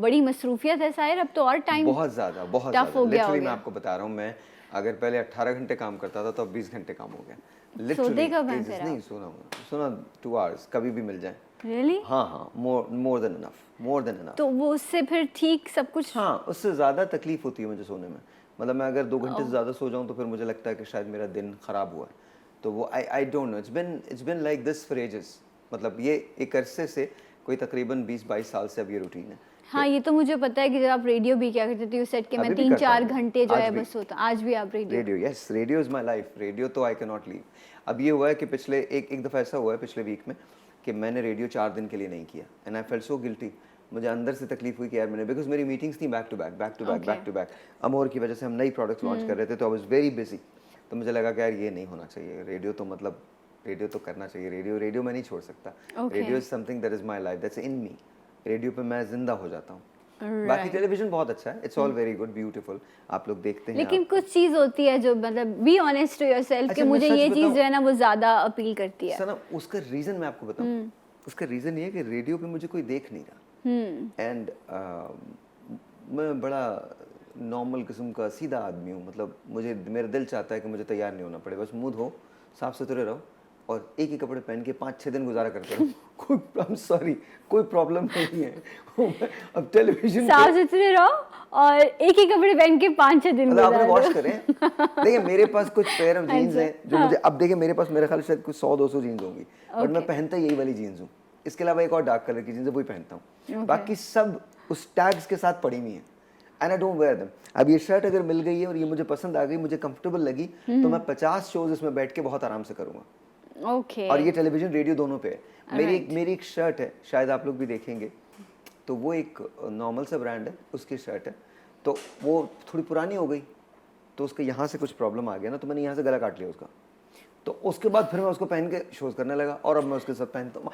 بڑی مصروفیت ہے ساحر, اب تو اور ٹائم بہت زیادہ ٹف ہو گیا. میں آپ کو بتا رہا ہوں, میں اگر پہلے 18 گھنٹے کام کرتا تھا تو اب 20 گھنٹے کام ہو گیا. سوتے کب ہیں پھر نہیں سونا 2 hours کبھی بھی مل جائیں. ریئلی؟ ہاں مور دین انف. تو وہ اس سے پھر ٹھیک سب کچھ؟ ہاں, اس سے زیادہ تکلیف ہوتی ہے مجھے سونے میں. مطلب میں اگر 2 گھنٹے سے زیادہ سو جاؤں تو پھر مجھے لگتا ہے کہ شاید میرا دن خراب ہوا ہے. تو وہ I don't know, it's been like this for ages. مطلب یہ ایک عرصے سے, کوئی تقریباً 20-22 سال سے اب یہ روٹین ہے. ہاں, یہ تو مجھے پتا ہے کہ جب آپ ریڈیو بھی کیا کرتے تھے, سیٹ کے میں 3-4 گھنٹے جو ہے بس ہوتا. آج بھی آپ radio? Yes, radio is my life. Radio تو آئی کی ناٹ لیو. اب یہ ہوا ہے کہ پچھلے ایک دفعہ ایسا ہوا ہے پچھلے ویک میں کہ میں نے ریڈیو 4 دن کے لیے نہیں کیا, اینڈ آئی فیل سو گلٹی. مجھے اندر سے تکلیف ہوئی کہ یار میں نے, بیکاز میری میٹنگس تھیں بیک ٹو بیک. امور کی وجہ سے ہم نئی پروڈکٹس لانچ کر رہے تھے, تو آئی واز ویری بزی. تو مجھے لگا کہ یار یہ نہیں ہونا چاہیے. ریڈیو تو مطلب ریڈیو تو کرنا چاہیے. ریڈیو میں نہیں چھوڑ سکتا. Radio is some thing that is my life, that's in me. Radio پہ میں زندہ ہو جاتا ہوں. باقی ٹیلی ویژن بہت اچھا ہے, it's all very good, beautiful, آپ لوگ دیکھتے ہیں. لیکن کچھ چیز ہوتی ہے جو مطلب be honest to yourself کہ مجھے یہ چیز جو ہے نا وہ زیادہ اپیل کرتی ہے. سنا اس کا ریزن میں آپ کو بتاؤں, اس کا ریزن یہ ہے کہ ریڈیو پہ مجھے کوئی دیکھ نہیں رہا, اینڈ میں بڑا نارمل قسم کا سیدھا آدمی ہوں. مطلب مجھے, میرا دل چاہتا ہے کہ مجھے تیار نہیں ہونا پڑے, بس منہ دھو, صاف ستھرے رہو, اور ایک ہی کپڑے پہن کے 5-6 دن گزارا کرتے رہو. کوئی پرابلم نہیں ہے. اب ٹیلی ویژن صاف ستھرے رہو اور ایک ہی کپڑے پہن کے 5-6 دن آپ نے واش کریں. دیکھیں میرے پاس کچھ پیئر آف جینز ہیں جو مجھے, اب دیکھیں میرے پاس میرے خیال سے کچھ 100-200 جینز ہوں گی, بٹ میں پہنتا یہی والی جینز ہوں. اس کے علاوہ ایک اور ڈارک کلر کی جینز ہے, وہی پہنتا ہوں. باقی سب اس ٹیگز کے ساتھ پڑی ہوئی ہیں, and I don't where them. اب یہ شرٹ اگر مل گئی ہے اور یہ مجھے پسند آ گئی, مجھے کمفرٹیبل لگی, تو میں 50 شوز اس میں بیٹھ کے بہت آرام سے کروں گا. اور یہ ٹیلی ویژن ریڈیو دونوں پہ ہے. میری ایک شرٹ ہے, شاید آپ لوگ بھی دیکھیں گے, تو وہ ایک نارمل سا برانڈ ہے, اس کی شرٹ ہے, تو وہ تھوڑی پرانی ہو گئی, تو اس کے یہاں سے کچھ پرابلم آ گیا نا, تو میں نے یہاں سے گلا کاٹ لیا اس کا. تو اس کے بعد پھر میں اس کو پہن کے شوز کرنے لگا, اور اب میں اس کے ساتھ پہنتا ہوں.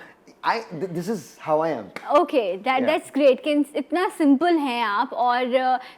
This is how I am. Okay, that's great کہ اتنا سمپل ہیں آپ, اور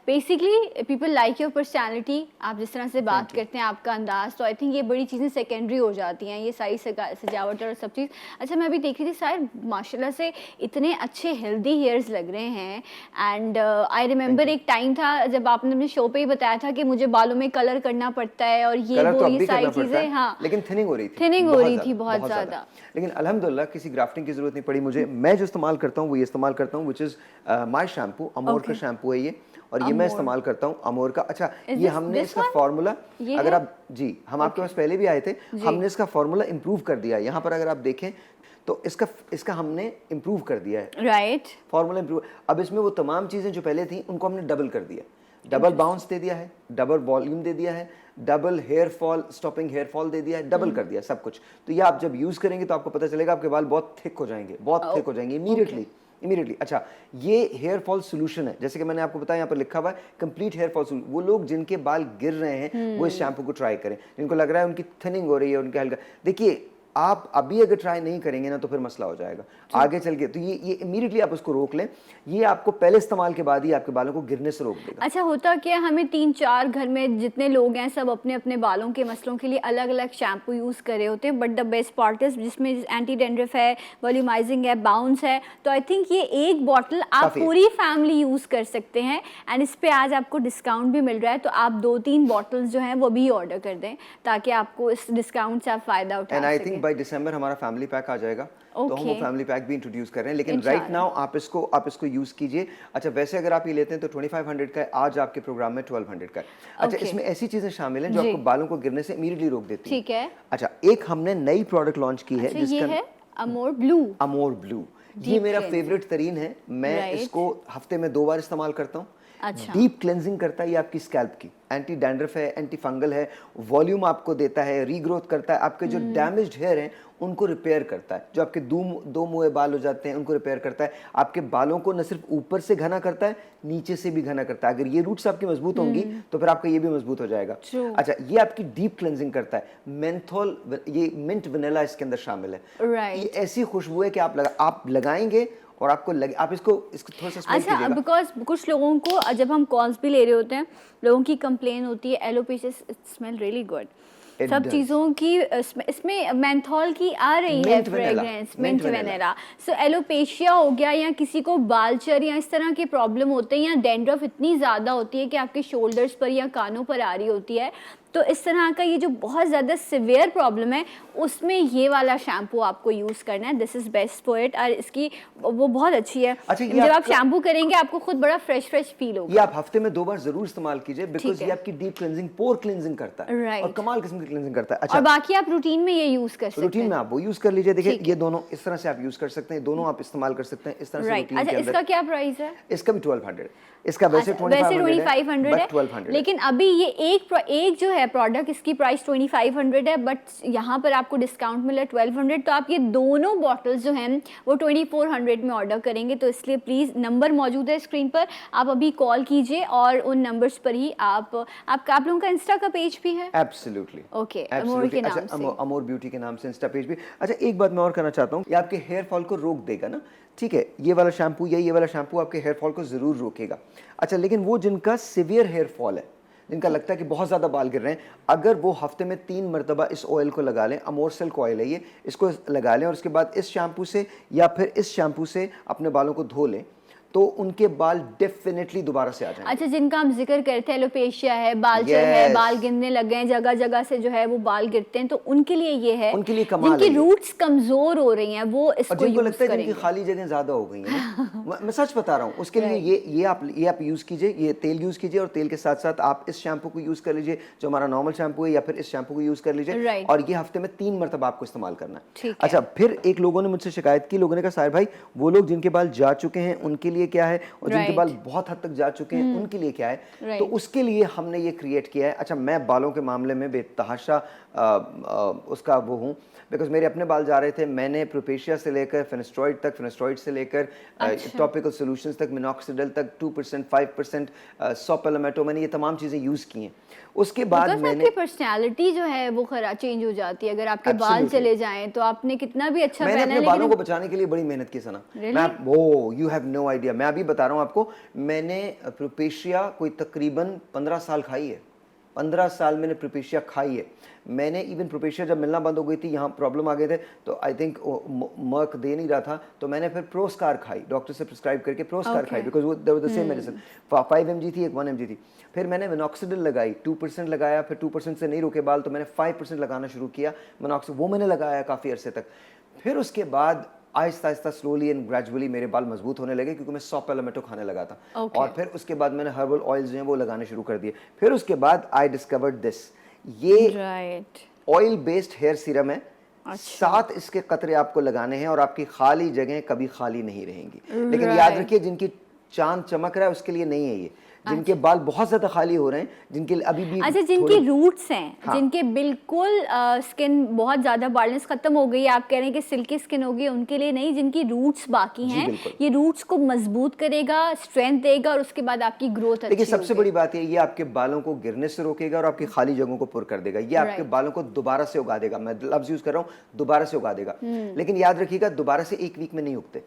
basically people like your personality, آپ جس طرح سے بات کرتے ہیں, آپ کا انداز. تو آئی تھنک یہ بڑی چیزیں سیکنڈری ہو جاتی ہیں, یہ ساری سجاوٹ اور سب چیز. اچھا, میں ابھی دیکھ رہی تھی سارے ماشاء اللہ سے اتنے اچھے ہیلدی ہیئرز لگ رہے ہیں, اینڈ آئی ریممبر ایک ٹائم تھا جب آپ نے اپنے شو پہ ہی بتایا تھا کہ مجھے بالوں میں کلر کرنا پڑتا ہے, اور یہ ساری چیزیں. ہاں, لیکن تھننگ ہو رہی تھی بہت زیادہ. لیکن الحمدللہ کسی گرافٹنگ کی ضرورت نہیں پڑی مجھے. میں جو استعمال کرتا ہوں وہ یہ استعمال کرتا ہوں, وچ از مائی شیمپو, امور کا شیمپو ہے یہ, اور یہ میں استعمال کرتا ہوں امور کا. اچھا, یہ ہم نے اس کا فارمولا, اگر آپ, جی ہم آپ کے پاس پہلے بھی آئے تھے, ہم نے اس کا فارمولا امپروو کر دیا ہے. یہاں پر اگر آپ دیکھیں تو اس کا ہم نے امپروو کر دیا ہے, رائٹ, فارمولا امپروو. اب اس میں وہ تمام چیزیں جو پہلے تھیں ان کو ہم نے ڈبل کر دیا, ڈبل باؤنس دے دیا ہے, ڈبل والیوم دے دیا ہے, double hair fall, stopping hair fall دے دیا ہے, ڈبل کر دیا سب کچھ. تو یہ آپ جب یوز کریں گے تو آپ کو پتہ چلے گا آپ کے بال بہت تھک ہو جائیں گے, بہت تھک ہو جائیں گے immediately. اچھا یہ ہیئر فال سولوشن ہے, جیسے کہ میں نے آپ کو بتایا یہاں پر لکھا ہوا ہے کمپلیٹ ہیئر فال سولوشن. وہ لوگ جن کے بال گر رہے ہیں وہ اس شیمپو کو ٹرائی کریں, جن کو لگ رہا ہے ان کی تھننگ ہو رہی ہے, ان کے ہلکا, دیکھیے آپ ابھی اگر ٹرائی نہیں کریں گے نا تو پھر مسئلہ ہو جائے گا آگے چل کے. تو یہ امیڈیٹلی آپ اس کو روک لیں, یہ آپ کو پہلے استعمال کے بعد ہی آپ کے بالوں کو گرنے سے روک دے گا. اچھا ہوتا کیا ہمیں 3-4 گھر میں جتنے لوگ ہیں سب اپنے اپنے بالوں کے مسئلوں کے لیے الگ الگ شیمپو یوز کر رہے ہوتے ہیں, but the best part is جس میں اینٹی ڈینڈرف ہے, والیومائزنگ ہے, باؤنس ہے, تو آئی تھنک یہ ایک باٹل آپ پوری فیملی یوز کر سکتے ہیں. اینڈ اس پہ آج آپ کو ڈسکاؤنٹ بھی مل رہا ہے, تو آپ 2-3 باٹلز جو ہیں وہ بھی آرڈر کر دیں تاکہ آپ کو اس ڈسکاؤنٹ سے آپ فائدہ اٹھا اینڈ آئی سکیں. تھنک بائی دسمبر ہمارا فیملی پیک آ جائے گا, تو ہم وہ فیملی پیک بھی انٹروڈیوس کر رہے ہیں. لیکن رائٹ ناؤ آپ اس کو یوز کیجئے. اچھا ویسے اگر آپ یہ لیتے ہیں تو 2500 کا ہے, آج آپ کے پروگرام میں 1200 کا ہے. اچھا اس میں ایسی چیزیں شامل ہیں جو آپ کو بالوں کو گرنے سے امیڈیٹلی روک دیتی ہیں. ٹھیک ہے. اچھا ایک ہم نے نئی پروڈکٹ لانچ کی ہے جس کا یہ ہے امور بلو. امور بلو, یہ میرا فیوریٹ ترین ہے. میں اس کو ہفتے میں 2 بار استعمال کرتا ہوں. ڈیپ کلینزنگ کرتا ہے یہ آپ کی اسکیلپ کی, اینٹی ڈینڈرف ہے, اینٹی فنگل ہے, والیوم آپ کو دیتا ہے, ری گروتھ کرتا ہے, آپ کے جو ڈیمیجڈ ہیئر ہیں ان کو ریپیئر کرتا ہے, جو آپ کے دو منہ بال ہو جاتے ہیں ان کو ریپیئر کرتا ہے. آپ کے بالوں کو نہ صرف اوپر سے گھنا کرتا ہے نیچے سے بھی گھنا کرتا ہے. اگر یہ روٹس آپ کی مضبوط ہوں گی تو پھر آپ کا یہ بھی مضبوط ہو جائے گا. اچھا یہ آپ کی ڈیپ کلینزنگ کرتا ہے. مینتھول, یہ منٹ ونیلا اس کے اندر شامل ہے. یہ ایسی خوشبو ہے کہ آپ لگائیں گے اور آپ کو آپ اس کو تھوڑا سا اسمیل کیجیے گا. اچھا بیکاز کچھ لوگوں کو جب ہم کالز بھی لے رہے ہوتے ہیں لوگوں کی کمپلین ہوتی ہے ایلوپیشیا اسمیل ریئلی گڈ, سب چیزوں کی اس میں مینتھول کی آ رہی ہے فریگرنس, منٹ ونیلا. سو ایلوپیشیا ہو گیا یا کسی کو بالچر یا اس طرح کے پرابلم ہوتے ہیں یا ڈینڈرف اتنی زیادہ ہوتی ہے کہ آپ کے شولڈرز پر یا کانوں پر آ رہی ہوتی ہے, تو اس طرح کا یہ جو بہت زیادہ سیویئر پرابلم ہے اس میں یہ والا شیمپو آپ کو یوز کرنا ہے. دس از بیسٹ فار اٹ, اور اس کی وہ بہت اچھی ہے. جب آپ شیمپو کریں گے آپ کو خود بڑا فریش فیل ہوگا. یہ آپ ہفتے میں 2 بار ضرور استعمال کیجئے بیکاز یہ آپ کی ڈیپ کلینزنگ, پور کلینزنگ کرتا ہے اور کمال قسم کی کلینزنگ کرتا ہے. اچھا اور باقی آپ روٹین میں یہ یوز کر سکتے ہیں. روٹین میں آپ وہ یوز کر لیجئے. دیکھیں یہ دونوں اس طرح سے آپ یوز کر سکتے ہیں, دونوں آپ استعمال کر سکتے ہیں اس طرح سے روٹین کے اندر. اچھا اس کا کیا پرائز ہے؟ اس کا بھی 1200, اس کا ویسے 2500 ہے, لیکن ابھی یہ ایک جو ہے پروڈکٹ اس کی پرائس 2500 ہے, بٹ یہاں پر آپ کو ڈسکاؤنٹ ملا 1200, تو آپ یہ دونوں بوٹلز جو ہیں وہ 2400 میں آرڈر کریں گے. تو اس لیے پلیز نمبر موجود ہے اسکرین پر, آپ ابھی کال کیجئے اور ان نمبرز پر ہی آپ لوگوں کا انسٹا کا پیج بھی ہے؟ ایبسلیوٹلی اوکے, امور کے نام سے, امور بیوٹی کے نام سے انسٹا پیج بھی. اچھا ایک بات میں اور کرنا چاہتا ہوں, یہ آپ کے ہیئر فال کو روک دے گا نا, ٹھیک ہے, یہ والا شیمپو یا یہ والا شیمپو آپ کے ہیئر فال کو ضرور روکے گا. اچھا لیکن وہ جن کا سیویئر ہیئر فال ہے, جن کا لگتا ہے کہ بہت زیادہ بال گر رہے ہیں, اگر وہ ہفتے میں 3 مرتبہ اس آئل کو لگا لیں, امور سلک آئل ہے یہ, اس کو لگا لیں اور اس کے بعد اس شیمپو سے یا پھر اس شیمپو سے اپنے بالوں کو دھو لیں, تو ان کے بال ڈیفینیٹلی دوبارہ سے آ جائیں گے. اچھا جن کا ہم ذکر کرتے ہیں ایلوپیشیا ہے, بالچر ہے, بال گرنے لگے ہیں, جگہ جگہ سے جو ہے وہ بال گرتے ہیں, تو ان کے لیے یہ ہے, ان کے لیے کمال ہے, جن کی روٹس کمزور ہو رہی ہیں وہ اس کو جن کو یوز لگتا ہے کریں جن کی خالی جگہیں زیادہ ہو گئی ہیں. میں سچ بتا رہا ہوں, اس کے لیے یہ آپ یوز کیجئے, یہ تیل یوز کیجئے, اور تیل کے ساتھ ساتھ آپ اس شیمپو کو یوز کر لیجئے جو ہمارا نارمل شیمپو ہے, یا پھر اس شیمپو کو یوز کر لیجئے, اور یہ ہفتے میں 3 مرتبہ آپ کو استعمال کرنا ہے. اچھا پھر ایک لوگوں نے مجھ سے شکایت کی, لوگوں نے کہا ساحر بھائی وہ لوگ جن کے بال جا چکے ہیں ان کے لیے کیا ہے, اور جن کے بال بہت حد تک جا چکے ہیں ان کے لیے کیا ہے. تو اس کے لیے ہم نے یہ کریٹ کیا ہے. اچھا میں بالوں کے معاملے میں بے تحاشا اس کا وہ ہوں, بیکاز میرے اپنے بال جا رہے تھے, میں نے پروپیشیا سے لے کر فینسٹرائڈ تک, فینسٹرائڈ سے لے کر ٹاپیکل سولوشنز تک, مینوکسیڈل تک, 2%, 5%, سوپیلمیٹو, میں نے یہ تمام چیزیں یوز کی ہیں. اس کے بعد میں نے پرسنالٹی جو ہے وہ چینج ہو جاتی ہے. اگر آپ کے بال چلے جائیں تو آپ نے کتنا بھی اچھا میں نے اپنے بالوں کو بچانے کے لیے بڑی محنت کی سنا. میں یو ہیو نو آئیڈیا, میں ابھی بتا رہا ہوں آپ کو, میں نے پروپیشیا کوئی تقریباً 15 سال کھائی ہے. 15 سال میں نے پروپیشیا کھائی ہے. میں نے ایون پروپیشیا جب ملنا بند ہو گئی تھی, یہاں پرابلم آ گئے تھے, تو آئی تھنک مرک دے نہیں رہا تھا, تو میں نے پھر پروسکار کھائی, ڈاکٹر سے پرسکرائب کر کے پروسکار کھائی, بیکاز وہ that was the same medicine. 5 mg تھی, ایک 1 mg تھی. پھر میں نے مینوکسیڈل لگائی, 2% لگایا, پھر 2% سے نہیں روکے بال, تو میں نے 5% لگانا شروع کیا مینوکسیڈل, وہ میں نے لگایا کافی عرصے تک. پھر اس کے بعد آہستہ آہستہ سلولی اینڈ گریجولی میرے بال مضبوط ہونے لگے, کیونکہ میں سوپیلمیٹو کھانے لگا تھا. اور پھر اس کے بعد میں نے ہربل آئلز جو ہیں وہ لگانے شروع کر دیے. پھر اس کے بعد آئی ڈسکورڈ دس, یہ آئل بیسڈ ہیئر سیرم ہے. 7 اس کے قطرے آپ کو لگانے ہیں اور آپ کی خالی جگہیں کبھی خالی نہیں رہیں گی. لیکن یاد رکھیے جن کی چاند چمک رہا ہے اس کے لیے نہیں ہے یہ. جن کے بال بہت زیادہ خالی ہو رہے ہیں, جن کے ابھی بھی اچھا جن کی روٹس ہیں, جن کے بالکل اسکن بہت زیادہ بالنس ختم ہو گئی ہے, آپ کہہ رہے ہیں کہ سلکی اسکن ہو گئی, ان کے لیے نہیں, جن کی روٹس باقی ہیں, یہ روٹس کو مضبوط کرے گا, اسٹرینتھ دے گا, اور اس کے بعد آپ کی گروتھ اچھی. دیکھیے سب سے بڑی بات یہ آپ کے بالوں کو گرنے سے روکے گا اور آپ کی خالی جگہوں کو پر کر دے گا. یہ آپ کے بالوں کو دوبارہ سے اگا دے گا, میں لفظ یوز کر رہا ہوں دوبارہ سے اگا دے گا, لیکن یاد رکھیے گا دوبارہ سے 1 ویک میں نہیں اگتے.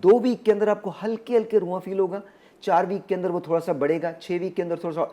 2 ویک کے اندر آپ کو ہلکے ہلکے رواں فیل ہوگا, 4 ویک کے اندر وہ تھوڑا سا بڑھے گا, 6 ویک کے اندر تھوڑا سا,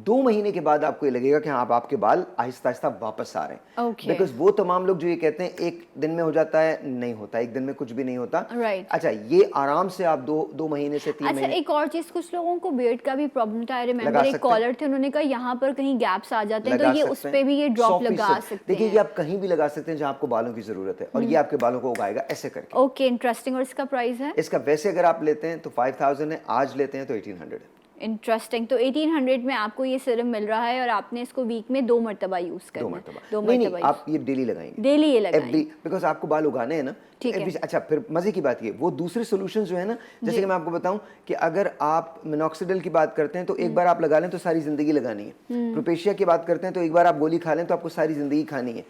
2 مہینے کے بعد آپ کو یہ لگے گا کہ ہاں آپ کے بال آہستہ آہستہ واپس آ رہے ہیں. بیکاز وہ تمام لوگ جو یہ کہتے ہیں 1 دن میں ہو جاتا ہے, نہیں ہوتا, 1 دن میں کچھ بھی نہیں ہوتا. اچھا یہ آرام سے آپ 2 مہینے سے 3 مہینے. اچھا ایک اور چیز, کچھ لوگوں کو بیئرڈ کا بھی پرابلم تھا, ریممبر ایک کالر تھے, انہوں نے کہا یہاں پر کہیں گیپس آ جاتے ہیں تو یہ اس پہ بھی یہ ڈراپ لگا سکتے ہیں. دیکھیے یہ آپ کہیں بھی لگا سکتے ہیں جہاں آپ کو بالوں کی ضرورت ہے, اور یہ آپ کے بالوں کو اگائے گا ایسے کر کے. Okay interesting. اور اس کا پرائز ہے؟ اس کا ویسے اگر آپ لیتے ہیں تو 5000 ہے, آج لیتے ہیں تو 1800 ہے. انٹرسٹنگ. تو 1800 میں آپ کو یہ سرم مل رہا ہے, اور آپ نے اس کو ویک میں 2 مرتبہ یوز کرنا ہے. 2 مرتبہ آپ یہ ڈیلی لگائیں گے, ڈیلی یہ لگائیں گے, بیکاز آپ کو بال اگانے ہیں نا. اچھا پھر مزے کی بات یہ, وہ دوسرے سولوشن جو ہے نا, جیسے کہ میں آپ کو بتاؤں کہ اگر آپ مینوکسیڈل کی بات کرتے ہیں تو ایک بار آپ لگا لیں تو ساری زندگی لگانی ہے. پروپیشیا کی بات کرتے ہیں تو ایک بار آپ گولی کھا لیں تو آپ کو ساری زندگی کھانی ہے.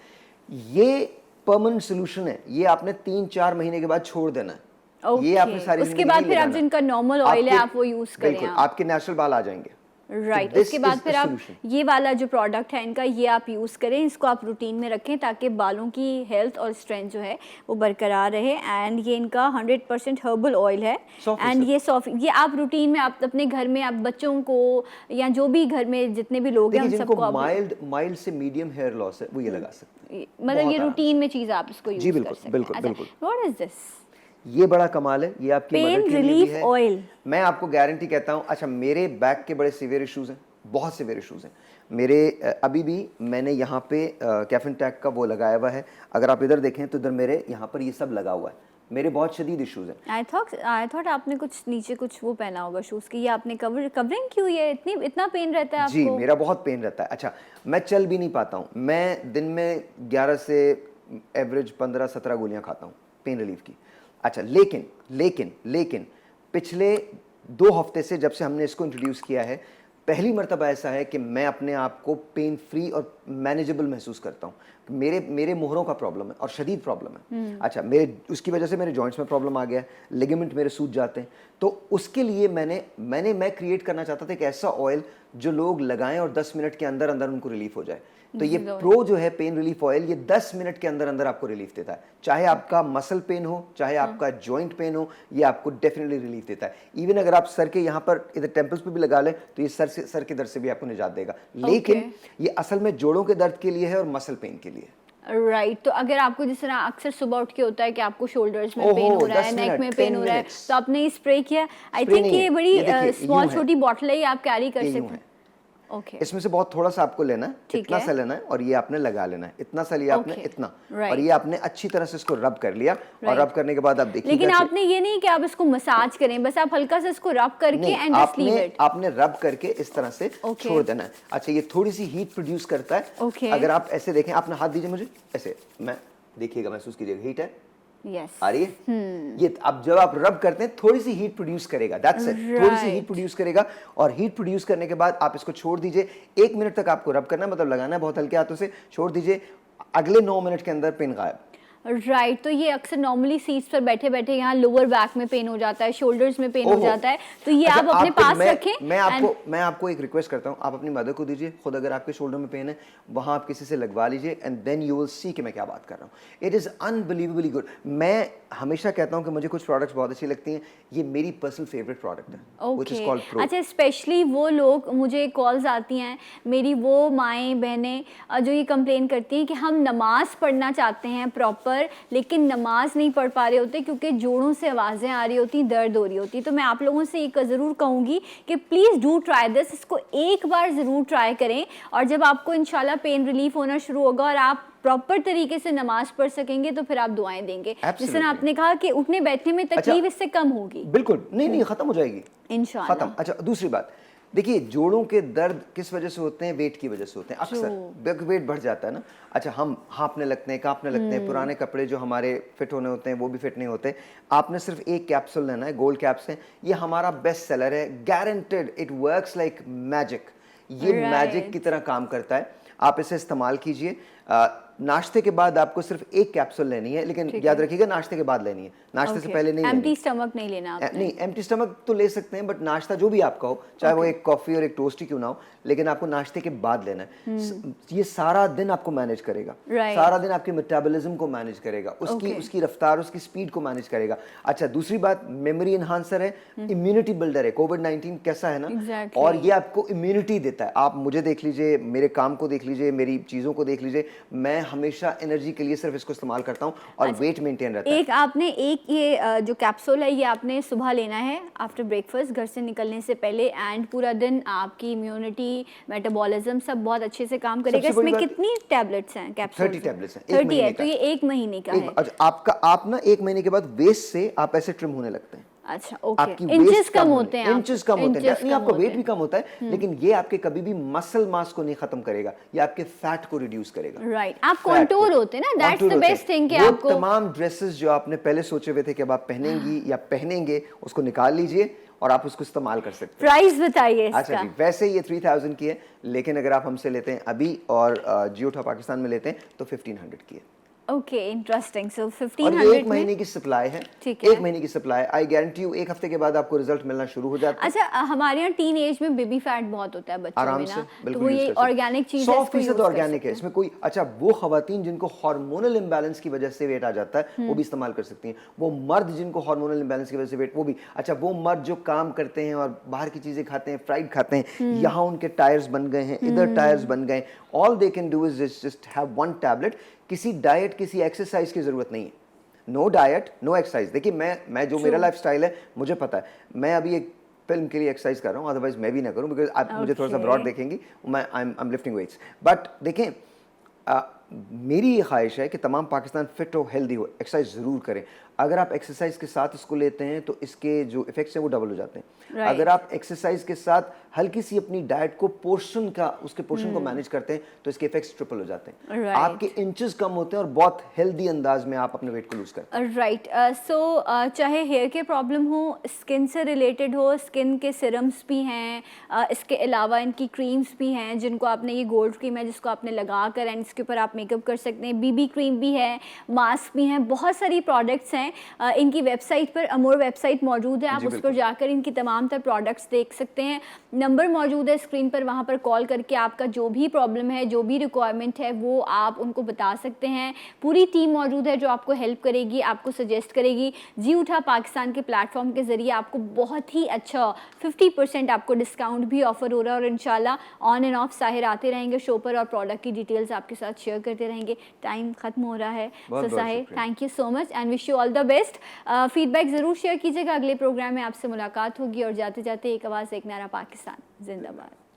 یہ پرماننٹ سولوشن ہے, یہ آپ نے 3-4 مہینے کے بعد چھوڑ دینا ہے. یہ آپ نے ساری اس کے بعد پھر آپ جن کا نارمل آئل ہے آپ وہ یوز کریں, بالکل آپ کے نیچرل بال آ جائیں گے. رائٹ. اس کے بعد پھر آپ یہ والا جو پروڈکٹ ہے ان کا, یہ آپ یوز کریں, اس کو آپ روٹین میں رکھیں تاکہ بالوں کی ہیلتھ اور اسٹرینتھ جو ہے وہ برقرار رہے. اینڈ یہ ان کا 100% ہربل آئل ہے, اینڈ یہ آپ روٹین میں آپ اپنے گھر میں آپ بچوں کو یا جو بھی گھر میں جتنے بھی لوگ ہیں ان سب کو مائلڈ سے میڈیم ہیئر لاس ہے وہ یہ لگا سکتے ہیں. مطلب یہ روٹین میں چیز آپ اس کو یوز کر سکتے ہیں. بالکل. واٹ از دس؟ یہ بڑا کمال ہے, یہ آپ کی پین ریلیف آئل. میں آپ کو گارنٹی کہتا ہوں. اچھا میرے بیک کے بڑے سیویئر ایشوز ہیں, بہت سیویئر ایشوز ہیں میرے. ابھی بھی میں نے یہاں پہ کیفن ٹیک کا وہ لگایا ہوا ہے, اگر آپ ادھر دیکھیں تو ادھر میرے یہاں پر یہ سب لگا ہوا ہے. میرے بہت شدید ایشوز ہیں. I thought آپ نے کچھ نیچے کچھ وہ پہنا ہوگا شوز کی, یہ آپ نے کورنگ کیوں, یہ اتنا پین رہتا ہے آپ کو؟ جی میرا بہت پین رہتا ہے. اچھا میں چل بھی نہیں پاتا ہوں, میں دن میں 11 سے ایوریج 15-17 گولیاں کھاتا ہوں پین ریلیف کی. اچھا لیکن پچھلے 2 ہفتے سے جب سے ہم نے اس کو انٹروڈیوس کیا ہے, پہلی مرتبہ ایسا ہے کہ میں اپنے آپ کو پین فری اور مینیجبل محسوس کرتا ہوں. میرے مہروں کا پرابلم ہے اور شدید پرابلم ہے. اچھا اس کی وجہ سے میرے جوائنٹس میں پرابلم آ گیا ہے, لیگمنٹ میرے سوج جاتے ہیں. تو اس کے لیے میں کریٹ کرنا چاہتا تھا ایک ایسا آئل جو لوگ لگائیں اور 10 منٹ کے اندر ان کو ریلیف ہو جائے. تو یہ پرو جو ہے پین ریلیف آئل, یہ 10 منٹ کے اندر آپ کو ریلیف دیتا ہے. چاہے آپ کا مسل پین ہو, چاہے آپ کا جوائنٹ پین ہو, یہ آپ کو ڈیفینیٹلی ریلیف دیتا ہے. ایون اگر آپ سر کے یہاں پر ادھر ٹیمپلز پہ بھی لگا لیں تو یہ سر کے درد سے بھی آپ کو نجات دے گا. لیکن یہ اصل میں جوڑوں کے درد کے لیے ہے اور مسل پین کے لیے. رائٹ. تو اگر آپ کو جس طرح اکثر صبح اٹھ کے ہوتا ہے کہ آپ کو شولڈرز میں پین ہو رہا ہے, نیک میں پین ہو رہا ہے, تو آپ نے اسپرے کیا, آئی تھنک یہ بڑی اسمال چھوٹی بوٹل ہے, یہ آپ کیری کر سکتے ہیں. اس میں سے بہت تھوڑا سا آپ کو لینا ہے, اتنا سا لینا ہے, اور یہ آپ نے لگا لینا ہے, اتنا سا لیا آپ نے, اتنا, اور یہ آپ نے اچھی طرح سے اس کو رب کر لیا, اور رب کرنے کے بعد آپ دیکھیے. لیکن آپ نے یہ نہیں کہ آپ اس کو مساج کریں, بس آپ ہلکا سا اس کو رب کر کے اینڈ جسٹ لیو اٹ. آپ نے رب کر کے اس طرح سے چھوڑ دینا ہے. اچھا یہ تھوڑی سی ہیٹ پروڈیوس کرتا ہے. اگر آپ ایسے دیکھیں, آپ نے ہاتھ دیجیے مجھے ایسے, میں دیکھیے گا, محسوس کیجیے گا ہیٹ ہے, آ رہی ہے یہ. اب جب آپ رب کرتے ہیں تھوڑی سی ہیٹ پروڈیوس کرے گا, دیٹس اٹ, تھوڑی سی ہیٹ پروڈیوس کرے گا, اور ہیٹ پروڈیوس کرنے کے بعد آپ اس کو چھوڑ دیجئے. 1 منٹ تک آپ کو رب کرنا ہے, مطلب لگانا ہے بہت ہلکے ہاتھوں سے, چھوڑ دیجئے. اگلے 9 منٹ کے اندر پین غائب. رائٹ. تو یہ اکثر نارملی سیٹس پر بیٹھے بیٹھے یہاں لوور بیک میں پین ہو جاتا ہے, شولڈرز میں پین ہو جاتا ہے, تو یہ آپ اپنے پاس رکھیں. میں آپ کو ایک ریکویسٹ کرتا ہوں, آپ اپنی مدر کو دیجیے, خود اگر آپ کے شولڈر میں پین ہے وہاں آپ کسی سے لگوا لیجیے, اینڈ دین یو ول سی کہ میں کیا بات کر رہا ہوں. It is unbelievably good. میں ہمیشہ کہتا ہوں کہ مجھے کچھ پروڈکٹس بہت اچھی لگتی ہیں, یہ میری پرسنل فیوریٹ پروڈکٹ ہے, which is called Pro. اچھا اسپیشلی وہ لوگ, مجھے کالز آتی ہیں میری وہ مائیں بہنیں جو یہ کمپلین کرتی ہیں کہ ہم نماز پڑھنا چاہتے ہیں پراپر, لیکن نماز نہیں پڑھ پا رہے ہوتے کیونکہ جوڑوں سے آوازیں آ رہی ہوتی, درد ہو رہی ہوتی. تو میں آپ لوگوں سے یہ ضرور کہوں گی کہ پلیز ڈو ٹرائی دس, اس کو ایک بار ضرور ٹرائی کریں, اور جب آپ کو انشاءاللہ پین ریلیف ہونا شروع ہوگا اور آپ پراپر طریقے سے نماز پڑھ سکیں گے تو پھر آپ دعائیں دیں گے. جس طرح آپ نے کہا کہ اٹھنے بیٹھنے میں تکلیف اس سے کم ہوگی. بالکل نہیں, ختم ہو جائے گی انشاءاللہ. ختم. اچھا دوسری بات, دیکھیے جوڑوں کے درد کس وجہ سے ہوتے ہیں؟ ویٹ کی وجہ سے ہوتے ہیں اکثر. ویٹ بڑھ جاتا ہے نا, اچھا ہم ہانپنے لگتے ہیں, کانپنے لگتے ہیں, پرانے کپڑے جو ہمارے فٹ ہونے ہوتے ہیں وہ بھی فٹ نہیں ہوتے. آپ نے صرف ایک کیپسول لینا ہے, گولڈ کیپس ہیں, یہ ہمارا بیسٹ سیلر ہے, guaranteed, it works like magic. یہ میجک کی طرح کام کرتا ہے, آپ اسے استعمال کیجئے. ناشتے کے بعد آپ کو صرف ایک کیپسول لینی ہے, لیکن یاد رکھیے گا ناشتے کے بعد لینی ہے, ناشتے سے پہلے نہیں لینی. ایمٹی اسٹمک نہیں لینا آپ نے. نہیں, ایمٹی اسٹمک تو لے سکتے ہیں, بٹ ناشتہ جو بھی آپ کا ہو, چاہے وہ ایک کافی اور ایک ٹوسٹ ہی کیوں نہ ہو, لیکن آپ کو ناشتے کے بعد لینا ہے. یہ سارا دن آپ کو مینیج کرے گا, سارا دن آپ کے میٹابولزم کو مینیج کرے گا, اس کی رفتار, اس کی سپیڈ کو مینیج کرے گا. اچھا دوسری بات, میموری انہانسر ہے, امیونٹی بلڈر ہے. کووڈ-19 کیسا ہے نا, اور یہ آپ کو امیونٹی دیتا ہے. آپ مجھے دیکھ لیجئے, میرے کام کو دیکھ لیجئے, میری چیزوں کو دیکھ لیجئے, میں ہمیشہ انرجی کے لیے صرف اس کو استعمال کرتا ہوں اور ویٹ مینٹین رہتا ہے. ایک آپ نے ایک یہ جو کیپسول ہے یہ آپ نے صبح لینا ہے آفٹر بریک فاسٹ, گھر سے نکلنے سے پہلے, اینڈ پورا دن آپ کی امیونٹی, میٹابولزم سب بہت اچھے سے کام کرے گا. اس میں کتنی ٹیبلٹس ہیں کیپسول؟ 30 ٹیبلٹس ہیں. 30 ہے, تو یہ ایک مہینے کا ہے. آپ نا ایک مہینے کے بعد ویسٹ سے آپ ایسے ٹرم ہونے لگتے ہیں. اچھا اوکے, انچز کم ہوتے ہیں, انچز کم ہوتے ہیں, نہیں آپ کا ویٹ بھی کم ہوتا ہے, لیکن یہ آپ کے کبھی بھی مسل ماس کو نہیں ختم کرے گا, یہ آپ کے فیٹ کو ریڈیوس کرے گا. رائٹ, آپ کنٹور ہوتے ہیں نا, دیٹس دی بیسٹ تھنگ کہ آپ کو تمام ڈریسز جو آپ نے پہلے سوچے ہوئے تھے کہ اب آپ پہنیں گی یا پہنیں گے, اس کو نکال لیجئے اور آپ اس کو استعمال کر سکتے ہیں. پرائز بتائیے اس کا. اچھا جی, ویسے یہ 3000 کی ہے, لیکن اگر آپ ہم سے لیتے ہیں ابھی اور جیو اٹھا پاکستان میں لیتے ہیں تو 1500 کی ہے. Okay, interesting. سو 1500 اور یہ ایک مہینے کی سپلائی ہے, ایک مہینے کی سپلائی. آئی گارنٹی یو ایک ہفتے کے بعد آپ کو رزلٹ ملنا شروع ہو جاتا ہے. اچھا ہمارے یہاں ٹین ایج میں بیبی فیٹ بہت ہوتا ہے بچوں میں نا, تو وہ یہ آرگینک چیز ہے, 100% آرگینک ہے اس میں کوئی. اچھا وہ خواتین جن کو ہارمونل امبیلنس کی وجہ سے ویٹ آ جاتا ہے وہ بھی استعمال کر سکتی ہیں. وہ مرد جن کو ہارمونل امبیلنس کی وجہ سے ویٹ, وہ بھی. اچھا وہ مرد جو کام کرتے ہیں اور باہر کی چیزیں کھاتے ہیں, فرائیڈ کھاتے ہیں, یہاں ان کے ٹائرز بن گئے ہیں, ادھر ٹائرز بن گئے, all they can do is just have one tablet. کسی ڈائٹ, کسی ایکسرسائز کی ضرورت نہیں ہے. نو ڈائٹ, نو ایکسرسائز. دیکھیے میں جو میرا لائف سٹائل ہے مجھے پتا ہے, میں ابھی ایک فلم کے لیے ایکسرسائز کر رہا ہوں, ادروائز میں بھی نہ کروں, بیکاز آپ مجھے تھوڑا سا براڈ دیکھیں گی, میں I am lifting weights. But دیکھیں میری یہ خواہش ہے کہ تمام پاکستان فٹ ہو, ہیلدی ہو, ایکسرسائز ضرور کریں. اگر آپ ایکسرسائز کے ساتھ اس کو لیتے ہیں تو اس کے جو ایفیکٹس ہیں وہ ڈبل ہو جاتے ہیں. اگر آپ ایکسرسائز کے ساتھ ہلکی سی اپنی ڈائٹ کو پورشن کا, اس کے پورشن کو مینیج کرتے ہیں تو اس کے ایفیکٹس ٹرپل ہو جاتے ہیں. آپ کے انچز کم ہوتے ہیں اور بہت ہیلدی انداز میں آپ اپنے ویٹ کو لوز کرتے ہیں. رائٹ. سو چاہے ہیئر کے پرابلم ہو, اسکن سے ریلیٹڈ ہو, اسکن کے سیرمس بھی ہیں, اس کے علاوہ ان کی کریمس بھی ہیں جن کو آپ نے, یہ گولڈ کریم ہے جس کو آپ نے لگا کر اینڈ اس کے اوپر آپ میک اپ کر سکتے ہیں, بی بی کریم بھی ہے, ماسک بھی ہیں, بہت ساری پروڈکٹس ہیں. ان کی ویب سائٹ پر, امور ویب سائٹ موجود ہے, آپ اس پر جا کر ان کی تمام تر پروڈکٹس دیکھ سکتے ہیں. نمبر موجود ہے اسکرین پر, وہاں پر کال کر کے آپ کا جو بھی پرابلم ہے, جو بھی ریکوائرمنٹ ہے وہ آپ ان کو بتا سکتے ہیں. پوری ٹیم موجود ہے جو آپ کو ہیلپ کرے گی, آپ کو سجیسٹ کرے گی. جی اٹھا پاکستان کے پلیٹ فارم کے ذریعے آپ کو بہت ہی اچھا 50% آپ کو ڈسکاؤنٹ بھی آفر ہو رہا ہے, اور انشاءاللہ آن اینڈ آف ساحر آتے رہیں گے شو پر اور پروڈکٹ کی ڈیٹیلز آپ کے ساتھ شیئر کرتے رہیں گے. ٹائم ختم ہو رہا ہے, so Sahir thank you so much and wish you all the best. Feedback ضرور شیئر کیجیے گا, اگلے پروگرام میں آپ سے ملاقات ہوگی. اور جاتے جاتے ایک آواز, ایک نعرہ, پاکستان زندہ باد.